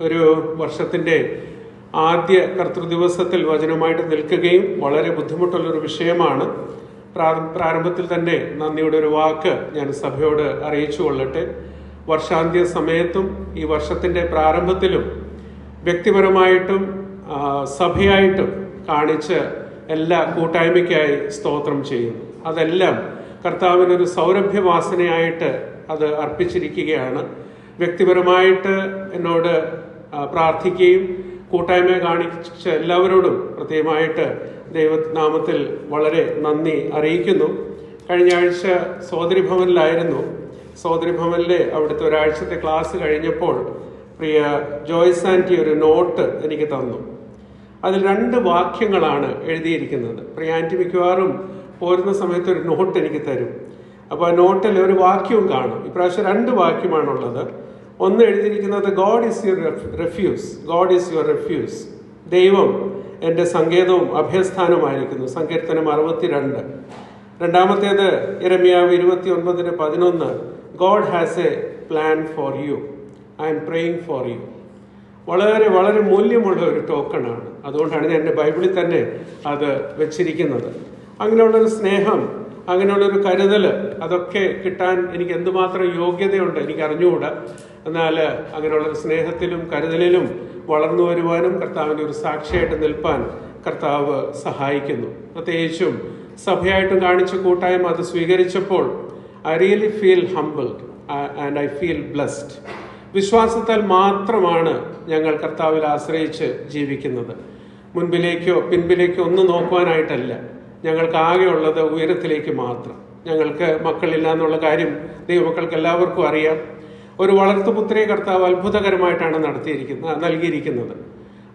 ഒരു വർഷത്തിൻ്റെ ആദ്യ കർത്തൃദിവസത്തിൽ വചനമായിട്ട് നിൽക്കുകയും വളരെ ബുദ്ധിമുട്ടുള്ളൊരു വിഷയമാണ്. പ്രാരംഭത്തിൽ തന്നെ നന്ദിയുടെ ഒരു വാക്ക് ഞാൻ സഭയോട് അറിയിച്ചു കൊള്ളട്ടെ. വർഷാന്ത്യ സമയത്തും ഈ വർഷത്തിൻ്റെ പ്രാരംഭത്തിലും വ്യക്തിപരമായിട്ടും സഭയായിട്ടും കാണിച്ച് എല്ലാ കൂട്ടായ്മയ്ക്കായി സ്തോത്രം ചെയ്യുന്നു. അതെല്ലാം കർത്താവിനൊരു സൗരഭ്യവാസനയായിട്ട് അത് അർപ്പിച്ചിരിക്കുകയാണ്. വ്യക്തിപരമായിട്ട് എന്നോട് പ്രാർത്ഥിക്കുകയും കൂട്ടായ്മ കാണിച്ച എല്ലാവരോടും പ്രത്യേകമായിട്ട് ദൈവനാമത്തിൽ വളരെ നന്ദി അറിയിക്കുന്നു. കഴിഞ്ഞ ആഴ്ച സോദരി ഭവനിലായിരുന്നു. സോദരി ഭവനിലെ അവിടുത്തെ ഒരാഴ്ചത്തെ ക്ലാസ് കഴിഞ്ഞപ്പോൾ പ്രിയ ജോയ്സ് ആൻറ്റി ഒരു നോട്ട് എനിക്ക് തന്നു. അതിൽ 2 വാക്യങ്ങളാണ് എഴുതിയിരിക്കുന്നത്. പ്രിയ ആൻറ്റി മിക്കവാറും പോരുന്ന സമയത്ത് ഒരു നോട്ട് എനിക്ക് തരും. അപ്പോൾ ആ നോട്ടിൽ ഒരു വാക്യവും കാണും. ഇപ്രാവശ്യം 2 വാക്യമാണുള്ളത്. ഒന്ന് എഴുതിയിരിക്കുന്നത് God is your refuse, God is your refuse, ദൈവം എൻ്റെ സങ്കേതവും അഭയസ്ഥാനമായിരിക്കുന്നു, സങ്കീർത്തനം 62. രണ്ടാമത്തേത് യെരമ്യാവ് 29:11, God has a plan for you, I M praying for you. വളരെ വളരെ മൂല്യമുള്ള ഒരു ടോക്കണാണ്. അതുകൊണ്ടാണ് ഞാൻ എൻ്റെ ബൈബിളിൽ തന്നെ അത് വെച്ചിരിക്കുന്നത്. അങ്ങനെയുള്ളൊരു സ്നേഹം, അങ്ങനെയുള്ളൊരു കരുതൽ, അതൊക്കെ കിട്ടാൻ എനിക്ക് എന്തുമാത്രം യോഗ്യതയുണ്ട് എനിക്ക് അറിഞ്ഞുകൂടാ. എന്നാൽ അങ്ങനെയുള്ളൊരു സ്നേഹത്തിലും കരുതലിലും വളർന്നു വരുവാനും കർത്താവിൻ്റെ ഒരു സാക്ഷിയായിട്ട് നിൽപ്പാൻ കർത്താവ് സഹായിക്കുന്നു. പ്രത്യേകിച്ചും സഭയായിട്ടും കാണിച്ച കൂട്ടായ്മ അത് സ്വീകരിച്ചപ്പോൾ I really feel humbled and I feel blessed. വിശ്വാസത്താൽ മാത്രമാണ് ഞങ്ങൾ കർത്താവിൽ ആശ്രയിച്ച് ജീവിക്കുന്നത്. മുൻപിലേക്കോ പിൻപിലേക്കോ ഒന്നും നോക്കുവാനായിട്ടല്ല. ഞങ്ങൾക്ക് ആകെയുള്ളത് ഉയരത്തിലേക്ക് മാത്രം. ഞങ്ങൾക്ക് മക്കളില്ല എന്നുള്ള കാര്യം ദൈവമക്കൾക്ക് എല്ലാവർക്കും അറിയാം. ഒരു വളർത്തുപുത്രിയെ കർത്താവ് അത്ഭുതകരമായിട്ടാണ് നൽകിയിരിക്കുന്നത്.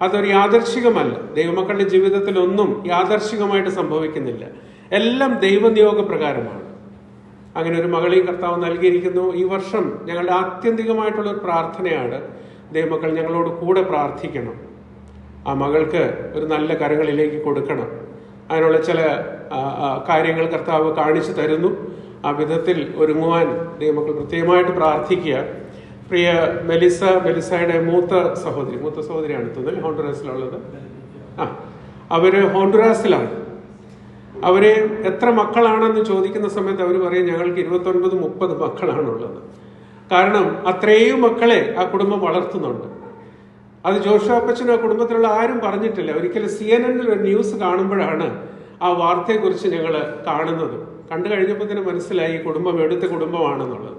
അതൊരു യാദർശികമല്ല. ദൈവമക്കളുടെ ജീവിതത്തിൽ ഒന്നും യാദർശികമായിട്ട് സംഭവിക്കുന്നില്ല. എല്ലാം ദൈവനിയോഗ പ്രകാരമാണ്. അങ്ങനെ ഒരു മകളെയും കർത്താവ് നൽകിയിരിക്കുന്നു. ഈ വർഷം ഞങ്ങളുടെ ആത്യന്തികമായിട്ടുള്ള ഒരു പ്രാർത്ഥനയാണ്, ദൈവമക്കൾ ഞങ്ങളോട് കൂടെ പ്രാർത്ഥിക്കണം, ആ മകൾക്ക് ഒരു നല്ല കരങ്ങളിലേക്ക് കൊടുക്കണം. അതിനുള്ള ചില കാര്യങ്ങൾ കർത്താവ് കാണിച്ചു തരുന്നു. ആ വിധത്തിൽ ഒരുങ്ങുവാൻ ദൈവമക്കൾ പ്രത്യേകമായിട്ട് പ്രാർത്ഥിക്കുക. പ്രിയ മെലിസയുടെ മൂത്ത സഹോദരിയാണ് തോന്നുന്നത് ഹോണ്ടുറാസിലുള്ളത്. അവര് ഹോണ്ടുറാസിലാണ്. അവര് എത്ര മക്കളാണെന്ന് ചോദിക്കുന്ന സമയത്ത് അവർ പറയും ഞങ്ങൾക്ക് 29-30 മക്കളാണുള്ളത്. കാരണം അത്രയും മക്കളെ ആ കുടുംബം വളർത്തുന്നുണ്ട്. അത് ജോഷുവ അപ്പച്ചനും ആ കുടുംബത്തിലുള്ള ആരും പറഞ്ഞിട്ടില്ല. ഒരിക്കലും CNN ഒരു ന്യൂസ് കാണുമ്പോഴാണ് ആ വാർത്തയെക്കുറിച്ച് ഞങ്ങൾ കാണുന്നത്. കണ്ടു കഴിഞ്ഞപ്പോൾ തന്നെ മനസ്സിലായി ഈ കുടുംബം എടുത്ത കുടുംബമാണെന്നുള്ളത്.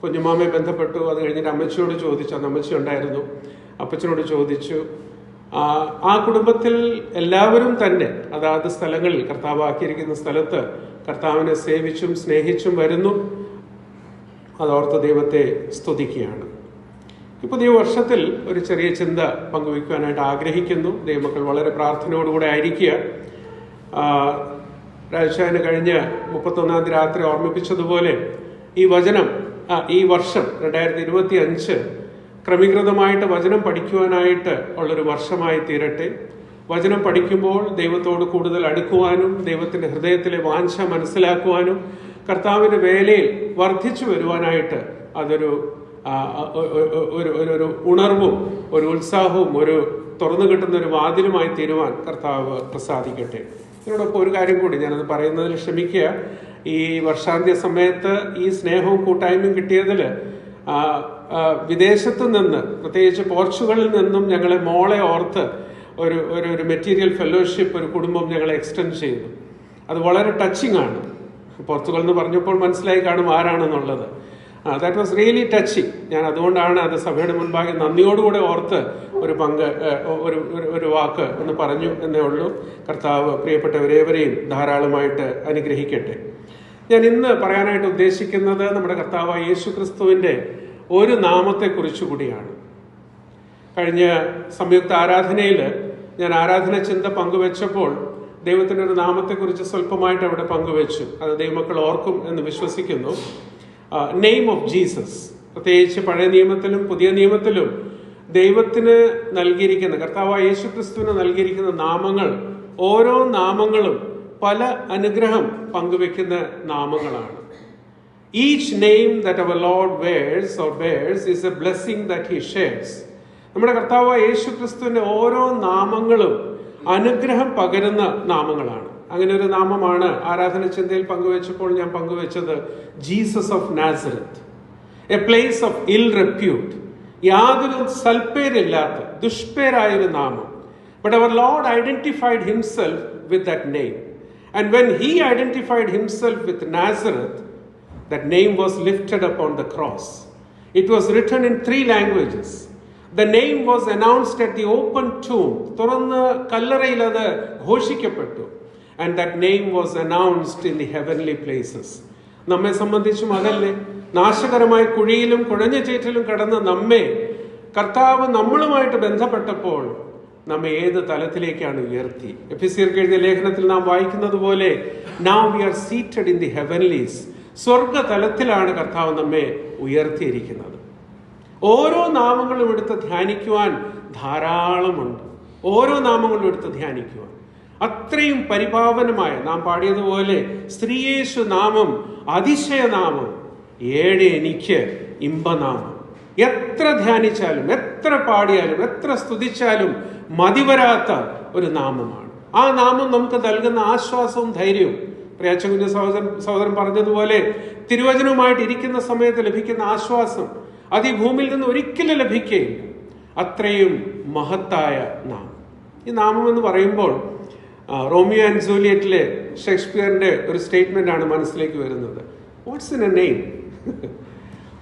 കുഞ്ഞുമാമയെ ബന്ധപ്പെട്ടു. അത് കഴിഞ്ഞിട്ട് അമ്മച്ചിയോട് ചോദിച്ചു. അന്ന് അമ്മച്ചി ഉണ്ടായിരുന്നു. അപ്പച്ചനോട് ചോദിച്ചു. ആ കുടുംബത്തിൽ എല്ലാവരും തന്നെ അതാത് സ്ഥലങ്ങളിൽ കർത്താവാക്കിയിരിക്കുന്ന സ്ഥലത്ത് കർത്താവിനെ സേവിച്ചും സ്നേഹിച്ചും വരുന്നു. അതോർത്ത് ദൈവത്തെ സ്തുതിക്കുകയാണ്. ഈ പുതിയ വർഷത്തിൽ ഒരു ചെറിയ ചിന്ത പങ്കുവയ്ക്കുവാനായിട്ട് ആഗ്രഹിക്കുന്നു. ദൈവമക്കൾ വളരെ പ്രാർത്ഥനയോടുകൂടെ ആയിരിക്കുക. രാജശാന് കഴിഞ്ഞ 31-ാം തീയതി രാത്രി ഓർമ്മിപ്പിച്ചതുപോലെ ഈ വർഷം 2025 ക്രമീകൃതമായിട്ട് വചനം പഠിക്കുവാനായിട്ട് ഉള്ളൊരു വർഷമായി തീരട്ടെ. വചനം പഠിക്കുമ്പോൾ ദൈവത്തോട് കൂടുതൽ അടുക്കുവാനും ദൈവത്തിൻ്റെ ഹൃദയത്തിലെ വാഞ്ച മനസ്സിലാക്കുവാനും കർത്താവിൻ്റെ വേലയിൽ വർദ്ധിച്ചു വരുവാനായിട്ട് അതൊരു ഒരു ഉണർവും ഒരു ഉത്സാഹവും ഒരു തുറന്നു കിട്ടുന്ന ഒരു വാതിലുമായി തീരുവാൻ കർത്താവ് പ്രസാദിക്കട്ടെ. ഇതിനോടൊപ്പം ഒരു കാര്യം കൂടി ഞാനത് പറയുന്നതിൽ ക്ഷമിക്കുക. ഈ വർഷാന്ത്യ സമയത്ത് ഈ സ്നേഹവും കൂട്ടായ്മയും കിട്ടിയതിൽ വിദേശത്തു നിന്ന്, പ്രത്യേകിച്ച് പോർച്ചുഗലിൽ നിന്നും ഞങ്ങളെ മോളെ ഓർത്ത് ഒരു മെറ്റീരിയൽ ഫെലോഷിപ്പ് ഒരു കുടുംബം ഞങ്ങളെ എക്സ്റ്റെൻഡ് ചെയ്തു. അത് വളരെ ടച്ചിങ് ആണ്. പോർച്ചുഗൽ എന്ന് പറഞ്ഞപ്പോൾ മനസ്സിലായി കാണും ആരാണെന്നുള്ളത്. That was really touching. ഞാൻ അതുകൊണ്ടാണ് അത് സഭയുടെ മുൻപാകെ നന്ദിയോടുകൂടെ ഓർത്ത് ഒരു വാക്ക് എന്ന് പറഞ്ഞു എന്നേ ഉള്ളൂ. കർത്താവ് പ്രിയപ്പെട്ടവരേവരെയും ധാരാളമായിട്ട് അനുഗ്രഹിക്കട്ടെ. ഞാൻ ഇന്ന് പറയാനായിട്ട് ഉദ്ദേശിക്കുന്നത് നമ്മുടെ കർത്താവായ യേശു ക്രിസ്തുവിൻ്റെ ഒരു നാമത്തെക്കുറിച്ച് കൂടിയാണ്. കഴിഞ്ഞ സംയുക്ത ആരാധനയിൽ ഞാൻ ആരാധന ചിന്ത പങ്കുവെച്ചപ്പോൾ ദൈവത്തിൻ്റെ ഒരു നാമത്തെക്കുറിച്ച് സ്വല്പമായിട്ട് അവിടെ പങ്കുവെച്ചു. അത് ദൈവമക്കൾ ഓർക്കും എന്ന് വിശ്വസിക്കുന്നു. Name of Jesus. പ്രത്യേകിച്ച് പഴയ നിയമത്തിലും പുതിയ നിയമത്തിലും ദൈവത്തിന് നൽകിയിരിക്കുന്ന, കർത്താവായ യേശു ക്രിസ്തുവിന് നൽകിയിരിക്കുന്ന നാമങ്ങൾ, ഓരോ നാമങ്ങളും പല അനുഗ്രഹം പങ്കുവെക്കുന്ന നാമങ്ങളാണ്. Each name that our Lord bears is a blessing that He shares. നമ്മുടെ കർത്താവായ യേശു ക്രിസ്തുവിന്റെ ഓരോ നാമങ്ങളും അനുഗ്രഹം പകരുന്ന നാമങ്ങളാണ്. അങ്ങനെ ഒരു നാമമാണ് ആരാധന ചിന്തയിൽ പങ്കുവെച്ചപ്പോൾ ഞാൻ പങ്കുവെച്ചത്, Jesus of നാസറത്ത്, A place of ഇൽ റെപ്യൂട്ട്, യാതൊരു സൽപ്പേരില്ലാത്ത ദുഷ്പേരായൊരു നാമം. But our Lord identified himself with that name. And when he identified himself with Nazareth, that name was lifted upon the cross. It was written in 3 languages. The name was announced at the open tomb. തുറന്ന കല്ലറയിൽ അത് ഘോഷിക്കപ്പെട്ടു. And that name was announced in the heavenly places. നമ്മെ സംബന്ധിച്ചും അതല്ലേ, നാശകരമായ കുഴിയിലും കുഴഞ്ഞ ചേറ്റിലും കടന്ന് നമ്മെ കർത്താവ് നമ്മളുമായിട്ട് ബന്ധപ്പെട്ടപ്പോൾ നമ്മെ ഏത് തലത്തിലേക്കാണ് ഉയർത്തി. എഫെസ്യർക്ക് എഴുതിയ ലേഖനത്തിൽ നാം വായിക്കുന്നത് പോലെ, now we are seated in the heavenlies. സ്വർഗ തലത്തിലാണ് കർത്താവ് നമ്മെ ഉയർത്തിയിരിക്കുന്നത്. ഓരോ നാമങ്ങളും എടുത്ത് ധ്യാനിക്കുവാൻ ധാരാളമുണ്ട്. ഓരോ നാമങ്ങളും എടുത്ത് ധ്യാനിക്കുവാൻ അത്രയും പരിപാവനമായ, നാം പാടിയതുപോലെ സ്ത്രീയേശു നാമം അതിശയനാമം, ഏഴ് എനിക്ക് ഇമ്പനാമം. എത്ര ധ്യാനിച്ചാലും എത്ര പാടിയാലും എത്ര സ്തുതിച്ചാലും മതിവരാത്ത ഒരു നാമമാണ്. ആ നാമം നമുക്ക് നൽകുന്ന ആശ്വാസവും ധൈര്യവും, പ്രിയാച്ചകുഞ്ഞ സഹോദരൻ പറഞ്ഞതുപോലെ, തിരുവചനവുമായിട്ട് ഇരിക്കുന്ന സമയത്ത് ലഭിക്കുന്ന ആശ്വാസം അത് ഈ ഭൂമിയിൽ നിന്ന് ഒരിക്കലും ലഭിക്കുകയില്ല. അത്രയും മഹത്തായ നാമം. ഈ നാമം എന്ന് പറയുമ്പോൾ റോമിയോ ആൻഡ് ജൂലിയറ്റിലെ ഷേക്സ്പിയറിന്റെ ഒരു സ്റ്റേറ്റ്മെന്റ് ആണ് മനസ്സിലേക്ക് വരുന്നത്. What's in A name?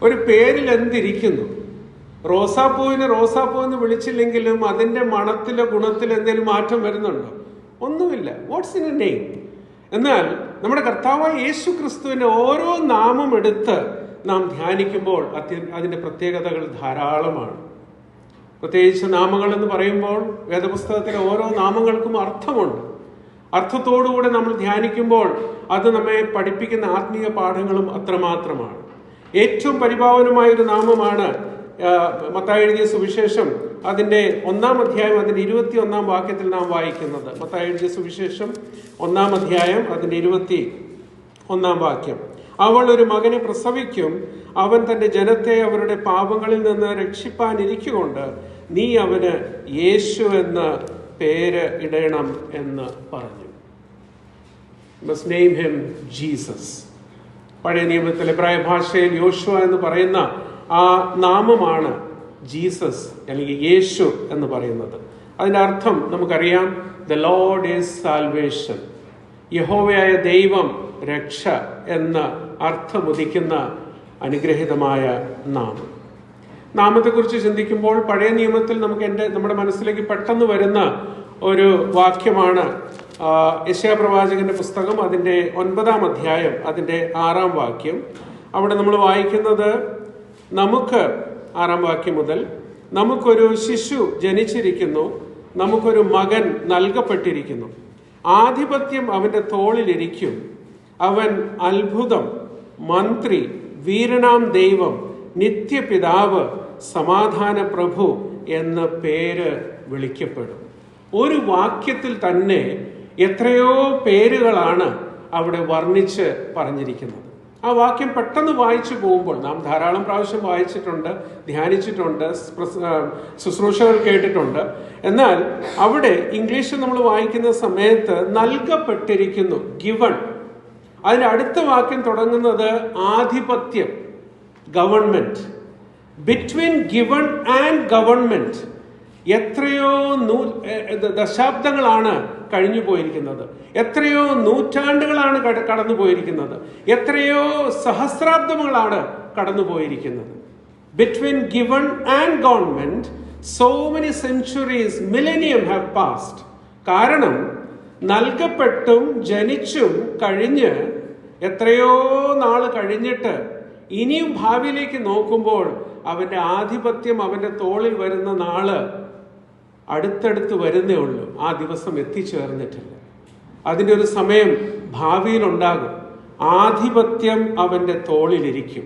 ഒരു പേരിൽ എന്തിരിക്കുന്നു? റോസാപ്പൂവിന് റോസാപ്പൂ എന്ന് വിളിച്ചില്ലെങ്കിലും അതിന്റെ മണത്തിലോ ഗുണത്തിലോ എന്തെങ്കിലും മാറ്റം വരുന്നുണ്ടോ? ഒന്നുമില്ല. What's in A name? എന്നാൽ നമ്മുടെ കർത്താവായ യേശു ക്രിസ്തുവിന്റെ ഓരോ നാമം എടുത്ത് നാം ധ്യാനിക്കുമ്പോൾ അതിന്റെ പ്രത്യേകതകൾ ധാരാളമാണ്. പ്രത്യേകിച്ച് നാമങ്ങൾ എന്ന് പറയുമ്പോൾ വേദപുസ്തകത്തിലെ ഓരോ നാമങ്ങൾക്കും അർത്ഥമുണ്ട്. അർത്ഥത്തോടുകൂടെ നമ്മൾ ധ്യാനിക്കുമ്പോൾ അത് നമ്മെ പഠിപ്പിക്കുന്ന ആത്മീയ പാഠങ്ങളും അത്രമാത്രമാണ്. ഏറ്റവും പരിപാവനമായ ഒരു നാമമാണ് മത്തായി എഴുതിയ സുവിശേഷം അതിന്റെ 1-ാം അധ്യായം അതിന്റെ 21-ാം വാക്യത്തിൽ നാം വായിക്കുന്നത്. മത്തായി എഴുതിയ സുവിശേഷം 1-ാം അധ്യായം അതിന്റെ 21-ാം വാക്യം. അവൾ ഒരു മകനെ പ്രസവിക്കും, അവൻ തന്റെ ജനത്തെ അവരുടെ പാപങ്ങളിൽ നിന്ന് രക്ഷിപ്പാനിരിക്കുകൊണ്ട് നീ അവന് യേശു എന്ന പേര് ഇടണം എന്ന് പറഞ്ഞു. Must name him Jesus. പഴയ നിയമത്തിൽ എബ്രായ ഭാഷയിൽ യോശുവ എന്ന് പറയുന്ന ആ നാമമാണ് ജീസസ് അല്ലെങ്കിൽ യേശു എന്ന് പറയുന്നത്. അതിന്റെ അർത്ഥം നമുക്കറിയാം, ദ ലോർഡ് ഈസ് സാൽവേഷൻ. യഹോവയായ ദൈവം രക്ഷ എന്ന അർത്ഥമുദിക്കുന്ന അനുഗ്രഹീതമായ നാമം. നാമത്തെക്കുറിച്ച് ചിന്തിക്കുമ്പോൾ പഴയ നിയമത്തിൽ നമ്മുടെ മനസ്സിലേക്ക് പെട്ടെന്ന് വരുന്ന ഒരു വാക്യമാണ് യെശയ്യാ പ്രവാചകന്റെ പുസ്തകം അതിന്റെ 9-ാം അധ്യായം അതിന്റെ 6-ാം വാക്യം. അവിടെ നമ്മൾ വായിക്കുന്നത്, നമുക്ക് 6-ാം വാക്യം മുതൽ, നമുക്കൊരു ശിശു ജനിച്ചിരിക്കുന്നു, നമുക്കൊരു മകൻ നൽകപ്പെട്ടിരിക്കുന്നു, ആധിപത്യം അവന്റെ തോളിലിരിക്കും, അവൻ അത്ഭുതം, മന്ത്രി, വീരനാം ദൈവം, നിത്യപിതാവ്, സമാധാന പ്രഭു എന്ന പേര് വിളിക്കപ്പെടും. ഒരു വാക്യത്തിൽ തന്നെ എത്രയോ പേരുകളാണ് അവിടെ വർണ്ണിച്ച് പറഞ്ഞിരിക്കുന്നത്. ആ വാക്യം പെട്ടെന്ന് വായിച്ചു പോകുമ്പോൾ, നാം ധാരാളം പ്രാവശ്യം വായിച്ചിട്ടുണ്ട്, ധ്യാനിച്ചിട്ടുണ്ട്, ശുശ്രൂഷകൾ കേട്ടിട്ടുണ്ട്. എന്നാൽ അവിടെ ഇംഗ്ലീഷിൽ നമ്മൾ വായിക്കുന്ന സമയത്ത് നൽകപ്പെട്ടിരിക്കുന്നു, ഗിവൺ. അതിന്റെ അടുത്ത വാക്യം തുടങ്ങുന്നത് ആധിപത്യം, government. Between given and government എത്രയോ ദശാബ്ദങ്ങളാണ് കഴിഞ്ഞു പോയിരിക്കുന്നത്, എത്രയോ നൂറ്റാണ്ടുകളാണ് കടന്നു പോയിരിക്കുന്നത്, എത്രയോ സഹസ്രാബ്ദങ്ങളാണ് കടന്നു പോയിരിക്കുന്നത്. Between given and government so many centuries, millennium have passed. കാരണം നൽകപ്പെട്ടും ജനിച്ചും കഴിഞ്ഞ് എത്രയോ നാള് കഴിഞ്ഞിട്ട് ഇനിയും ഭാവിയിലേക്ക് നോക്കുമ്പോൾ അവന്റെ ആധിപത്യം അവന്റെ തോളിൽ വരുന്ന നാള് അടുത്തടുത്ത് വരുന്നേ ഉള്ളൂ. ആ ദിവസം എത്തിച്ചേർന്നിട്ടില്ല. അതിൻ്റെ ഒരു സമയം ഭാവിയിലുണ്ടാകും. ആധിപത്യം അവന്റെ തോളിലിരിക്കും.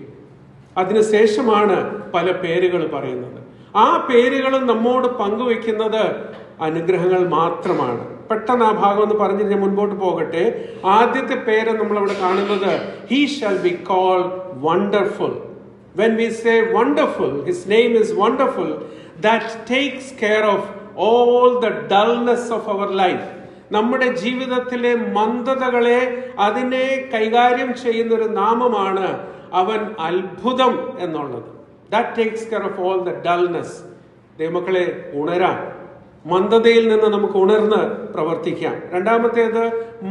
അതിനുശേഷമാണ് പല പേരുകൾ പറയുന്നത്. ആ പേരുകളും നമ്മോട് പങ്കുവെക്കുന്നത് അനുഗ്രഹങ്ങൾ മാത്രമാണ്. പെട്ടെന്ന് ആ ഭാഗം ഒന്ന് പറഞ്ഞിട്ട് ഞാൻ മുൻപോട്ട് പോകട്ടെ. ആദ്യത്തെ പേര് നമ്മളവിടെ കാണുന്നത്, he shall be called wonderful. When we say wonderful, his name is wonderful, that takes care of all the dullness of our life. നമ്മുടെ ജീവിതത്തിലെ മന്ദതകളെ, അതിനെ കൈകാര്യം ചെയ്യുന്നൊരു നാമമാണ് അവൻ അത്ഭുതം എന്നുള്ളത്. That takes care of all the dullness. ദൈവമക്കളെ, ഉണരാം. മന്ദതയിൽ നിന്ന് നമുക്ക് ഉണർന്ന് പ്രവർത്തിക്കാം. രണ്ടാമത്തേത്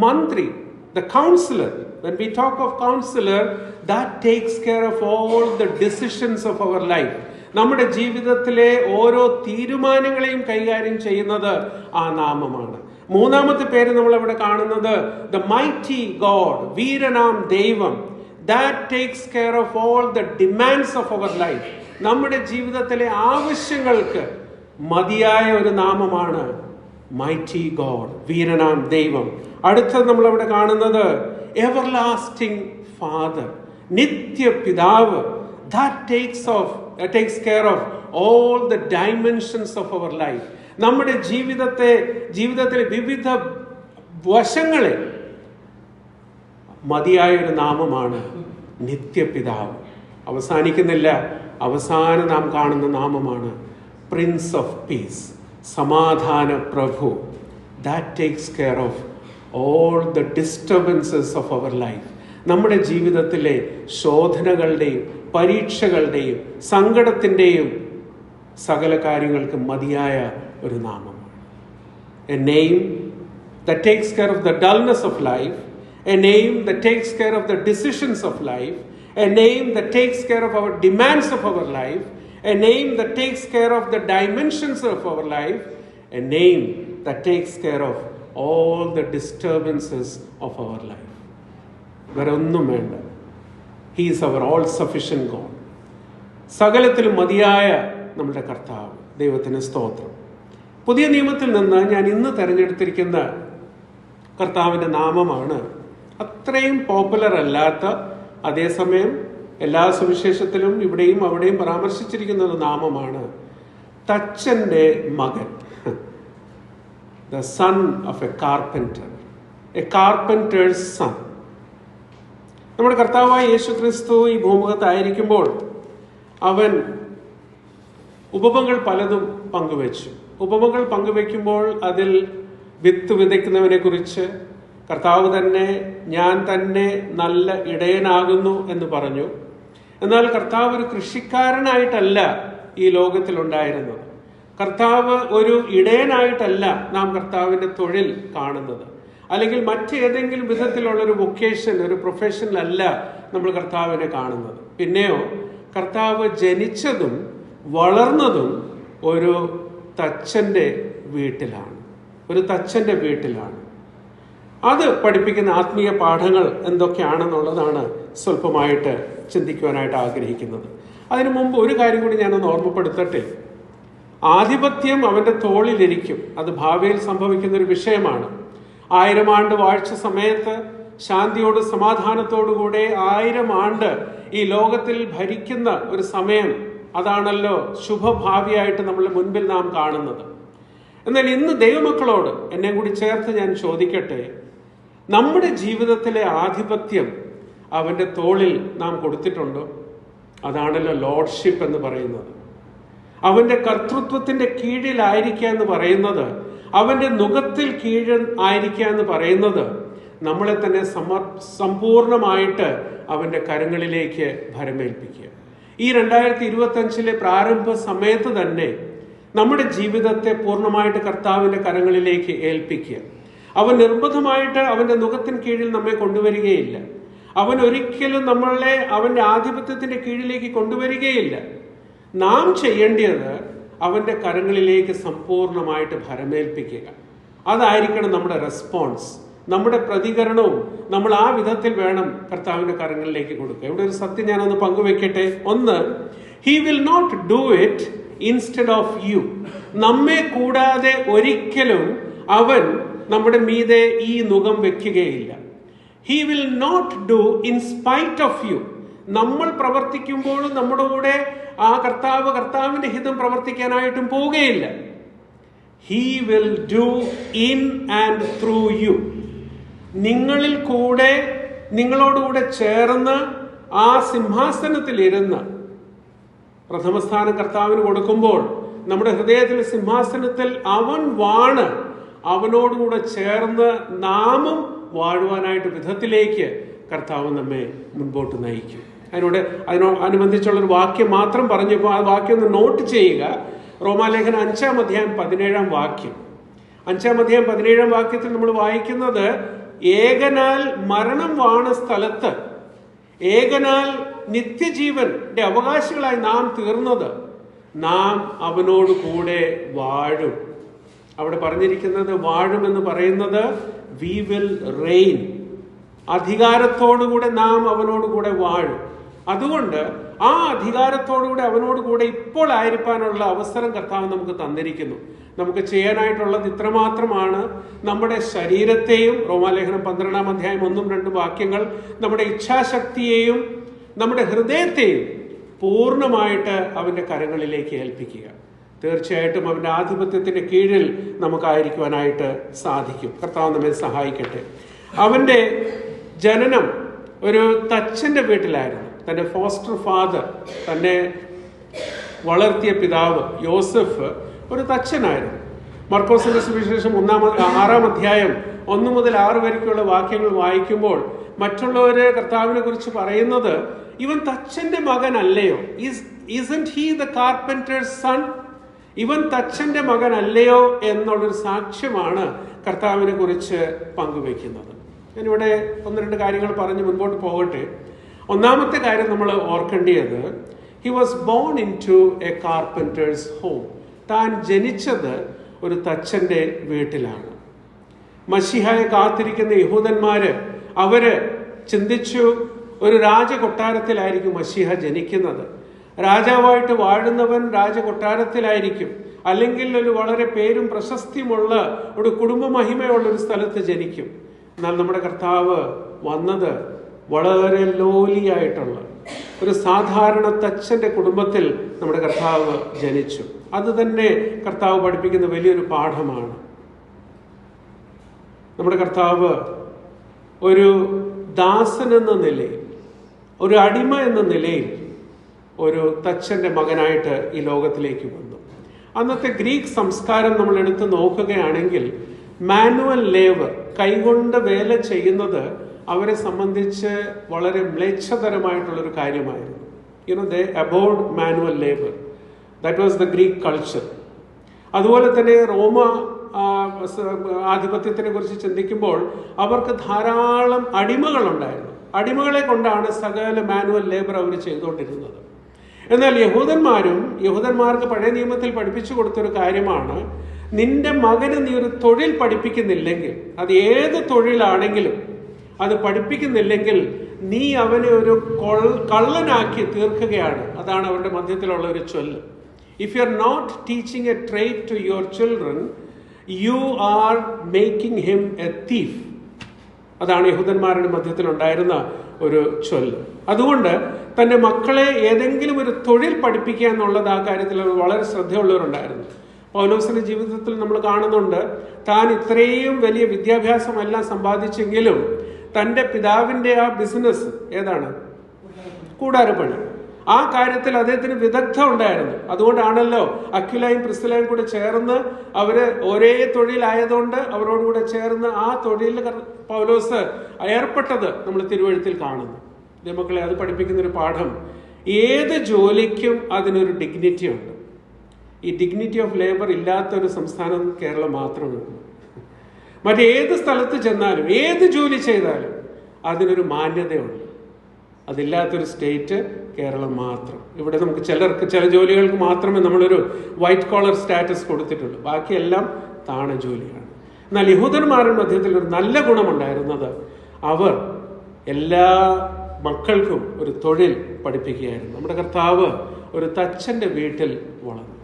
മന്ത്രി, the counselor. When we talk of counselor, that takes care of all the decisions of our life. നമ്മുടെ ജീവിതത്തിലെ ഓരോ തീരുമാനങ്ങളെയും കൈകാര്യം ചെയ്യുന്നത് ആ നാമമാണ്. മൂന്നാമത്തെ പേര് നമ്മൾ ഇവിടെ കാണുന്നത് the mighty God, വീരനാം ദൈവം. That takes care of all the demands of our life. നമ്മുടെ ജീവിതത്തിലെ ആവശ്യങ്ങൾക്ക് മതിയായ ഒരു നാമമാണ് മൈറ്റി ഗോഡ്, വീരനാം ദൈവം. അടുത്തത് നമ്മൾ അവിടെ കാണുന്നത് എവർലാസ്റ്റിംഗ് ഫാദർ, നിത്യപിതാവ്. That takes care of all the dimensions of our life. നമ്മുടെ ജീവിതത്തിലെ വിവിധ വശങ്ങളെ മതിയായ ഒരു നാമമാണ് നിത്യപിതാവ്. അവസാനിക്കുന്നില്ല, അവസാനം നാം കാണുന്ന നാമമാണ് പ്രിൻസ് ഓഫ് പീസ്, സമാധാന പ്രഭു. That takes care of all the disturbances of our life. നമ്മുടെ ജീവിതത്തിലെ ശോധനകളുടെയും പരീക്ഷകളുടെയും സങ്കടത്തിൻ്റെയും സകല കാര്യങ്ങൾക്ക് മതിയായ ഒരു നാമമാണ്. A name that takes care of the dullness of life, a name that takes care of the decisions of life, a name that takes care of our demands of our life, a name that takes care of the dimensions of our life, a name that takes care of all the disturbances of our life. വേറെ ഒന്നും വേണ്ട. He is our all sufficient God. സകലത്തിലും മതിയായ നമ്മുടെ കർത്താവ്. ദൈവത്തിന് സ്തോത്രം. പുതിയ നിയമത്തിൽ നിന്ന് ഞാൻ ഇന്ന് തിരഞ്ഞെടുത്തിരിക്കുന്ന കർത്താവിൻ്റെ നാമമാണ് അത്രയും പോപ്പുലർ അല്ലാത്ത, അതേസമയം എല്ലാ സുവിശേഷത്തിലും ഇവിടെയും അവിടെയും പരാമർശിച്ചിരിക്കുന്ന ഒരു നാമമാണ് തച്ചൻ്റെ മകൻ, the son of a carpenter, a carpenter's son. നമ്മുടെ കർത്താവായ യേശു ക്രിസ്തു ഈ ഭൂമുഖത്തായിരിക്കുമ്പോൾ അവൻ ഉപമകൾ പലതും പങ്കുവച്ചു. ഉപമകൾ പങ്കുവെക്കുമ്പോൾ അതിൽ വിത്ത് വിതയ്ക്കുന്നവനെ കുറിച്ച് കർത്താവ് തന്നെ ഞാൻ തന്നെ നല്ല ഇടയനാകുന്നു എന്ന് പറഞ്ഞു. എന്നാൽ കർത്താവ് ഒരു കൃഷിക്കാരനായിട്ടല്ല ഈ ലോകത്തിലുണ്ടായിരുന്നത്. കർത്താവ് ഒരു ഇടയനായിട്ടല്ല നാം കർത്താവിൻ്റെ തൊഴിൽ കാണുന്നത്. അല്ലെങ്കിൽ മറ്റേതെങ്കിലും വിധത്തിലുള്ളൊരു വൊക്കേഷൻ, ഒരു പ്രൊഫഷനിലല്ല നമ്മൾ കർത്താവിനെ കാണുന്നത്. പിന്നെയോ കർത്താവ് ജനിച്ചതും വളർന്നതും ഒരു തച്ചൻ്റെ വീട്ടിലാണ്. ഒരു തച്ചൻ്റെ വീട്ടിലാണ്. അത് പഠിപ്പിക്കുന്ന ആത്മീയ പാഠങ്ങൾ എന്തൊക്കെയാണെന്നുള്ളതാണ് സ്വല്പമായിട്ട് ചിന്തിക്കുവാനായിട്ട് ആഗ്രഹിക്കുന്നത്. അതിനു മുമ്പ് ഒരു കാര്യം കൂടി ഞാനൊന്ന് ഓർമ്മപ്പെടുത്തട്ടെ. ആധിപത്യം അവൻ്റെ തോളിലിരിക്കും. അത് ഭാവിയിൽ സംഭവിക്കുന്ന ഒരു വിഷയമാണ്. 1000 ആണ്ട് വാഴ്ച സമയത്ത് ശാന്തിയോട് സമാധാനത്തോടുകൂടെ 1000 ആണ്ട് ഈ ലോകത്തിൽ ഭരിക്കുന്ന ഒരു സമയം, അതാണല്ലോ ശുഭഭാവിയായിട്ട് നമ്മളുടെ മുൻപിൽ നാം കാണുന്നത്. എന്നാൽ ഇന്ന് ദൈവമക്കളോട് എന്നെ കൂടി ചേർത്ത് ഞാൻ ചോദിക്കട്ടെ, നമ്മുടെ ജീവിതത്തിലെ ആധിപത്യം അവൻ്റെ തോളിൽ നാം കൊടുത്തിട്ടുണ്ടോ? അതാണല്ലോ ലോർഡ്ഷിപ്പ് എന്ന് പറയുന്നത്. അവൻ്റെ കർത്തൃത്വത്തിൻ്റെ കീഴിലായിരിക്കുക എന്ന് പറയുന്നത്, അവൻ്റെ നുകത്തിൽ കീഴിൽ ആയിരിക്കുക എന്ന് പറയുന്നത് നമ്മളെ തന്നെ സമ്പൂർണമായിട്ട് അവൻ്റെ കരങ്ങളിലേക്ക് ഭരമേൽപ്പിക്കുക. ഈ 2025 പ്രാരംഭ സമയത്ത് തന്നെ നമ്മുടെ ജീവിതത്തെ പൂർണ്ണമായിട്ട് കർത്താവിൻ്റെ കരങ്ങളിലേക്ക് ഏൽപ്പിക്കുക. അവൻ നിർബന്ധമായിട്ട് അവൻ്റെ നുകത്തിന് കീഴിൽ നമ്മെ കൊണ്ടുവരികയില്ല. അവൻ ഒരിക്കലും നമ്മളെ അവൻ്റെ ആധിപത്യത്തിൻ്റെ കീഴിലേക്ക് കൊണ്ടുവരികയില്ല. നാം ചെയ്യേണ്ടത് അവൻ്റെ കരങ്ങളിലേക്ക് സമ്പൂർണമായിട്ട് ഭരമേൽപ്പിക്കുക. അതായിരിക്കണം നമ്മുടെ റെസ്പോൺസ്, നമ്മുടെ പ്രതികരണവും. നമ്മൾ ആ വിധത്തിൽ വേണം കർത്താവിൻ്റെ കരങ്ങളിലേക്ക് കൊടുക്കുക. ഇവിടെ ഒരു സത്യം ഞാനൊന്ന് പങ്കുവെക്കട്ടെ. ഒന്ന്, he will not do it instead of you. നമ്മെ കൂടാതെ ഒരിക്കലും അവൻ നമ്മുടെ മീതെ ഈ നുകം വെക്കുകയില്ല. He will not do in spite of you. നമ്മൾ പ്രവർത്തിക്കുമ്പോഴും നമ്മുടെ കൂടെ ആ കർത്താവിന്റെ ഹിതം പ്രവർത്തിക്കാനായിട്ടും പോവുകയില്ല. He will do in and through you. നിങ്ങളിൽ കൂടെ, നിങ്ങളോടുകൂടെ ചേർന്ന് ആ സിംഹാസനത്തിൽ ഇരുന്ന് പ്രഥമസ്ഥാനം കർത്താവിന് കൊടുക്കുമ്പോൾ നമ്മുടെ ഹൃദയത്തിൽ സിംഹാസനത്തിൽ അവൻ വാണ് അവനോടുകൂടെ ചേർന്ന് നാമും വാഴുവാനായിട്ട് വിധത്തിലേക്ക് കർത്താവ് നമ്മെ മുൻപോട്ട് നയിക്കും. അതിനോടനുബന്ധിച്ചുള്ളൊരു വാക്യം മാത്രം പറഞ്ഞപ്പോൾ ആ വാക്യം ഒന്ന് നോട്ട് ചെയ്യുക. റോമാലേഖനം 5-ാം അധ്യായം 17-ാം വാക്യം. 5-ാം അധ്യായം 17-ാം വാക്യത്തിൽ നമ്മൾ വായിക്കുന്നത്, ഏകനാൽ മരണം വാണ സ്ഥലത്ത് ഏകനാൽ നിത്യജീവന്റെ അവകാശികളായി നാം തീർന്നത് നാം അവനോട് കൂടെ വാഴും. അവിടെ പറഞ്ഞിരിക്കുന്നത് വാഴുമെന്ന് പറയുന്നത് വി വിൽ റെയിൻ. അധികാരത്തോടുകൂടെ നാം അവനോട് കൂടെ വാഴും. അതുകൊണ്ട് ആ അധികാരത്തോടുകൂടെ അവനോട് കൂടെ ഇപ്പോൾ ആയിരിക്കാനുള്ള അവസരം കർത്താവ് നമുക്ക് തന്നിരിക്കുന്നു. നമുക്ക് ചെയ്യാനായിട്ടുള്ളത് ഇത്രമാത്രമാണ്. നമ്മുടെ ശരീരത്തെയും, റോമാലേഖനം 12-ാം അധ്യായം 1-2 വാക്യങ്ങൾ, നമ്മുടെ ഇച്ഛാശക്തിയെയും നമ്മുടെ ഹൃദയത്തെയും പൂർണ്ണമായിട്ട് അവന്റെ കരങ്ങളിലേക്ക് ഏൽപ്പിക്കുക. തീർച്ചയായിട്ടും അവന്റെ ആധിപത്യത്തിന്റെ കീഴിൽ നമുക്കായിരിക്കുവാനായിട്ട് സാധിക്കും. കർത്താവ് നമ്മെ സഹായിക്കട്ടെ. അവന്റെ ജനനം ഒരു തച്ചന്റെ വീട്ടിലായിരുന്നു. തന്റെ ഫോസ്റ്റർ ഫാദർ, തന്നെ വളർത്തിയ പിതാവ് യോസഫ് ഒരു തച്ചനായിരുന്നു. മർക്കോസിന്റെ സുവിശേഷം 6-ാം അധ്യായം 1 മുതൽ 6 വരെയുള്ള വാക്യങ്ങൾ വായിക്കുമ്പോൾ മറ്റുള്ളവര് കർത്താവിനെ കുറിച്ച് പറയുന്നത്, ഇവൻ തച്ചന്റെ മകനല്ലയോ? Isn't he the carpenter's son? ഇവൻ തച്ചന്റെ മകനല്ലയോ എന്നുള്ളൊരു സാക്ഷ്യമാണ് കർത്താവിനെ കുറിച്ച് പങ്കുവെക്കുന്നത്. ഞാനിവിടെ 1-2 കാര്യങ്ങൾ പറഞ്ഞ് മുൻപോട്ട് പോകട്ടെ. ഒന്നാമത്തെ കാര്യം നമ്മൾ ഓർക്കേണ്ടത്, he was born into a carpenter's home. താൻ ജനിച്ചത് ഒരു തച്ചന്റെ വീട്ടിലാണ്. മശിഹായെ കാത്തിരിക്കുന്ന യഹൂദന്മാര് അവര് ചിന്തിച്ചു, ഒരു രാജകൊട്ടാരത്തിലായിരിക്കും മശിഹ ജനിക്കുന്നത്. രാജാവായിട്ട് വാഴുന്നവൻ രാജകൊട്ടാരത്തിലായിരിക്കും, അല്ലെങ്കിൽ ഒരു വളരെ പേരും പ്രശസ്തിയുമുള്ള ഒരു കുടുംബ മഹിമയുള്ള ഒരു സ്ഥലത്ത് ജനിക്കും. എന്നാൽ നമ്മുടെ കർത്താവ് വന്നത് വളരെ ലോലിയായിട്ടുള്ള ഒരു സാധാരണ തച്ചന്റെ കുടുംബത്തിൽ നമ്മുടെ കർത്താവ് ജനിച്ചു. അത് തന്നെ കർത്താവ് പഠിപ്പിക്കുന്ന വലിയൊരു പാഠമാണ്. നമ്മുടെ കർത്താവ് ഒരു ദാസൻ എന്ന നിലയിൽ, ഒരു അടിമ എന്ന നിലയിൽ ഒരു തച്ചന്റെ മകനായിട്ട് ഈ ലോകത്തിലേക്ക് വന്നു. അന്നത്തെ ഗ്രീക്ക് സംസ്കാരം നമ്മൾ എടുത്ത് നോക്കുകയാണെങ്കിൽ മാനുവൽ ലേബർ, കൈകൊണ്ട് വേല ചെയ്യുന്നത് അവരെ സംബന്ധിച്ച് വളരെ മ്ലേച്ഛതരമായിട്ടുള്ളൊരു കാര്യമായിരുന്നു. they abhorred manual labor. That was the Greek culture. അതുപോലെ തന്നെ റോമ ആധിപത്യത്തിനെ കുറിച്ച് ചിന്തിക്കുമ്പോൾ അവർക്ക് ധാരാളം അടിമകളുണ്ടായിരുന്നു. അടിമകളെ കൊണ്ടാണ് സകല മാനുവൽ ലേബർ അവർ ചെയ്തുകൊണ്ടിരുന്നത്. എന്നാൽ യഹൂദന്മാർക്ക് പഴയ നിയമത്തിൽ പഠിപ്പിച്ചു കൊടുത്തൊരു കാര്യമാണ്, നിന്റെ മകന് നീ ഒരു തൊഴിൽ പഠിപ്പിക്കുന്നില്ലെങ്കിൽ, അത് ഏത് തൊഴിലാണെങ്കിലും അത് പഠിപ്പിക്കുന്നില്ലെങ്കിൽ നീ അവനെ ഒരു കള്ളനാക്കി തീർക്കുകയാണ്. അതാണ് അവരുടെ മധ്യത്തിലുള്ള ഒരു ചൊല്ല്. If you are not teaching a trade to your children, you are making him a thief. അതാണ് യഹൂദന്മാരുടെ മധ്യത്തിൽ ഉണ്ടായിരുന്ന ഒരു ചൊല്ല്. അതുകൊണ്ട് തന്റെ മക്കളെ ഏതെങ്കിലും ഒരു തൊഴിൽ പഠിപ്പിക്കുക എന്നുള്ളത് ആ കാര്യത്തിൽ വളരെ ശ്രദ്ധയുള്ളവരുണ്ടായിരുന്നു. പൗലോസിന്റെ ജീവിതത്തിൽ നമ്മൾ കാണുന്നുണ്ട്, താൻ ഇത്രയും വലിയ വിദ്യാഭ്യാസമെല്ലാം സമ്പാദിച്ചെങ്കിലും തന്റെ പിതാവിന്റെ ആ ബിസിനസ് ഏതാണ്? കൂടാരപ്പണി. ആ കാര്യത്തിൽ അദ്ദേഹത്തിന് വിദഗ്ധ ഉണ്ടായിരുന്നു. അതുകൊണ്ടാണല്ലോ അക്വിലയും പ്രിസ്കിലയും കൂടെ ചേർന്ന് അവര് ഒരേ തൊഴിലായതുകൊണ്ട് അവരോടുകൂടെ ചേർന്ന് ആ തൊഴിലിൽ പൗലോസ് ഏർപ്പെട്ടത് നമ്മൾ തിരുവെഴുത്തിൽ കാണുന്നു. മക്കളെ, അത് പഠിപ്പിക്കുന്നൊരു പാഠം, ഏത് ജോലിക്കും അതിനൊരു ഡിഗ്നിറ്റി ഉണ്ട്. ഈ ഡിഗ്നിറ്റി ഓഫ് ലേബർ ഇല്ലാത്തൊരു സംസ്ഥാനം കേരളം മാത്രമേ ഉള്ളൂ. മറ്റേത് സ്ഥലത്ത് ചെന്നാലും ഏത് ജോലി ചെയ്താലും അതിനൊരു മാന്യതയുണ്ട്. അതില്ലാത്തൊരു സ്റ്റേറ്റ് കേരളം മാത്രം. ഇവിടെ നമുക്ക് ചില ജോലികൾക്ക് മാത്രമേ നമ്മളൊരു വൈറ്റ് കോളർ സ്റ്റാറ്റസ് കൊടുത്തിട്ടുള്ളൂ, ബാക്കിയെല്ലാം താണ ജോലിയാണ്. എന്നാൽ യഹൂദന്മാരുടെ മധ്യത്തിൽ ഒരു നല്ല ഗുണമുണ്ടായിരുന്നത്, അവർ എല്ലാ മക്കൾക്കും ഒരു തൊഴിൽ പഠിപ്പിക്കുകയായിരുന്നു. നമ്മുടെ കർത്താവ് ഒരു തച്ചന്റെ വീട്ടിൽ വളർന്നു.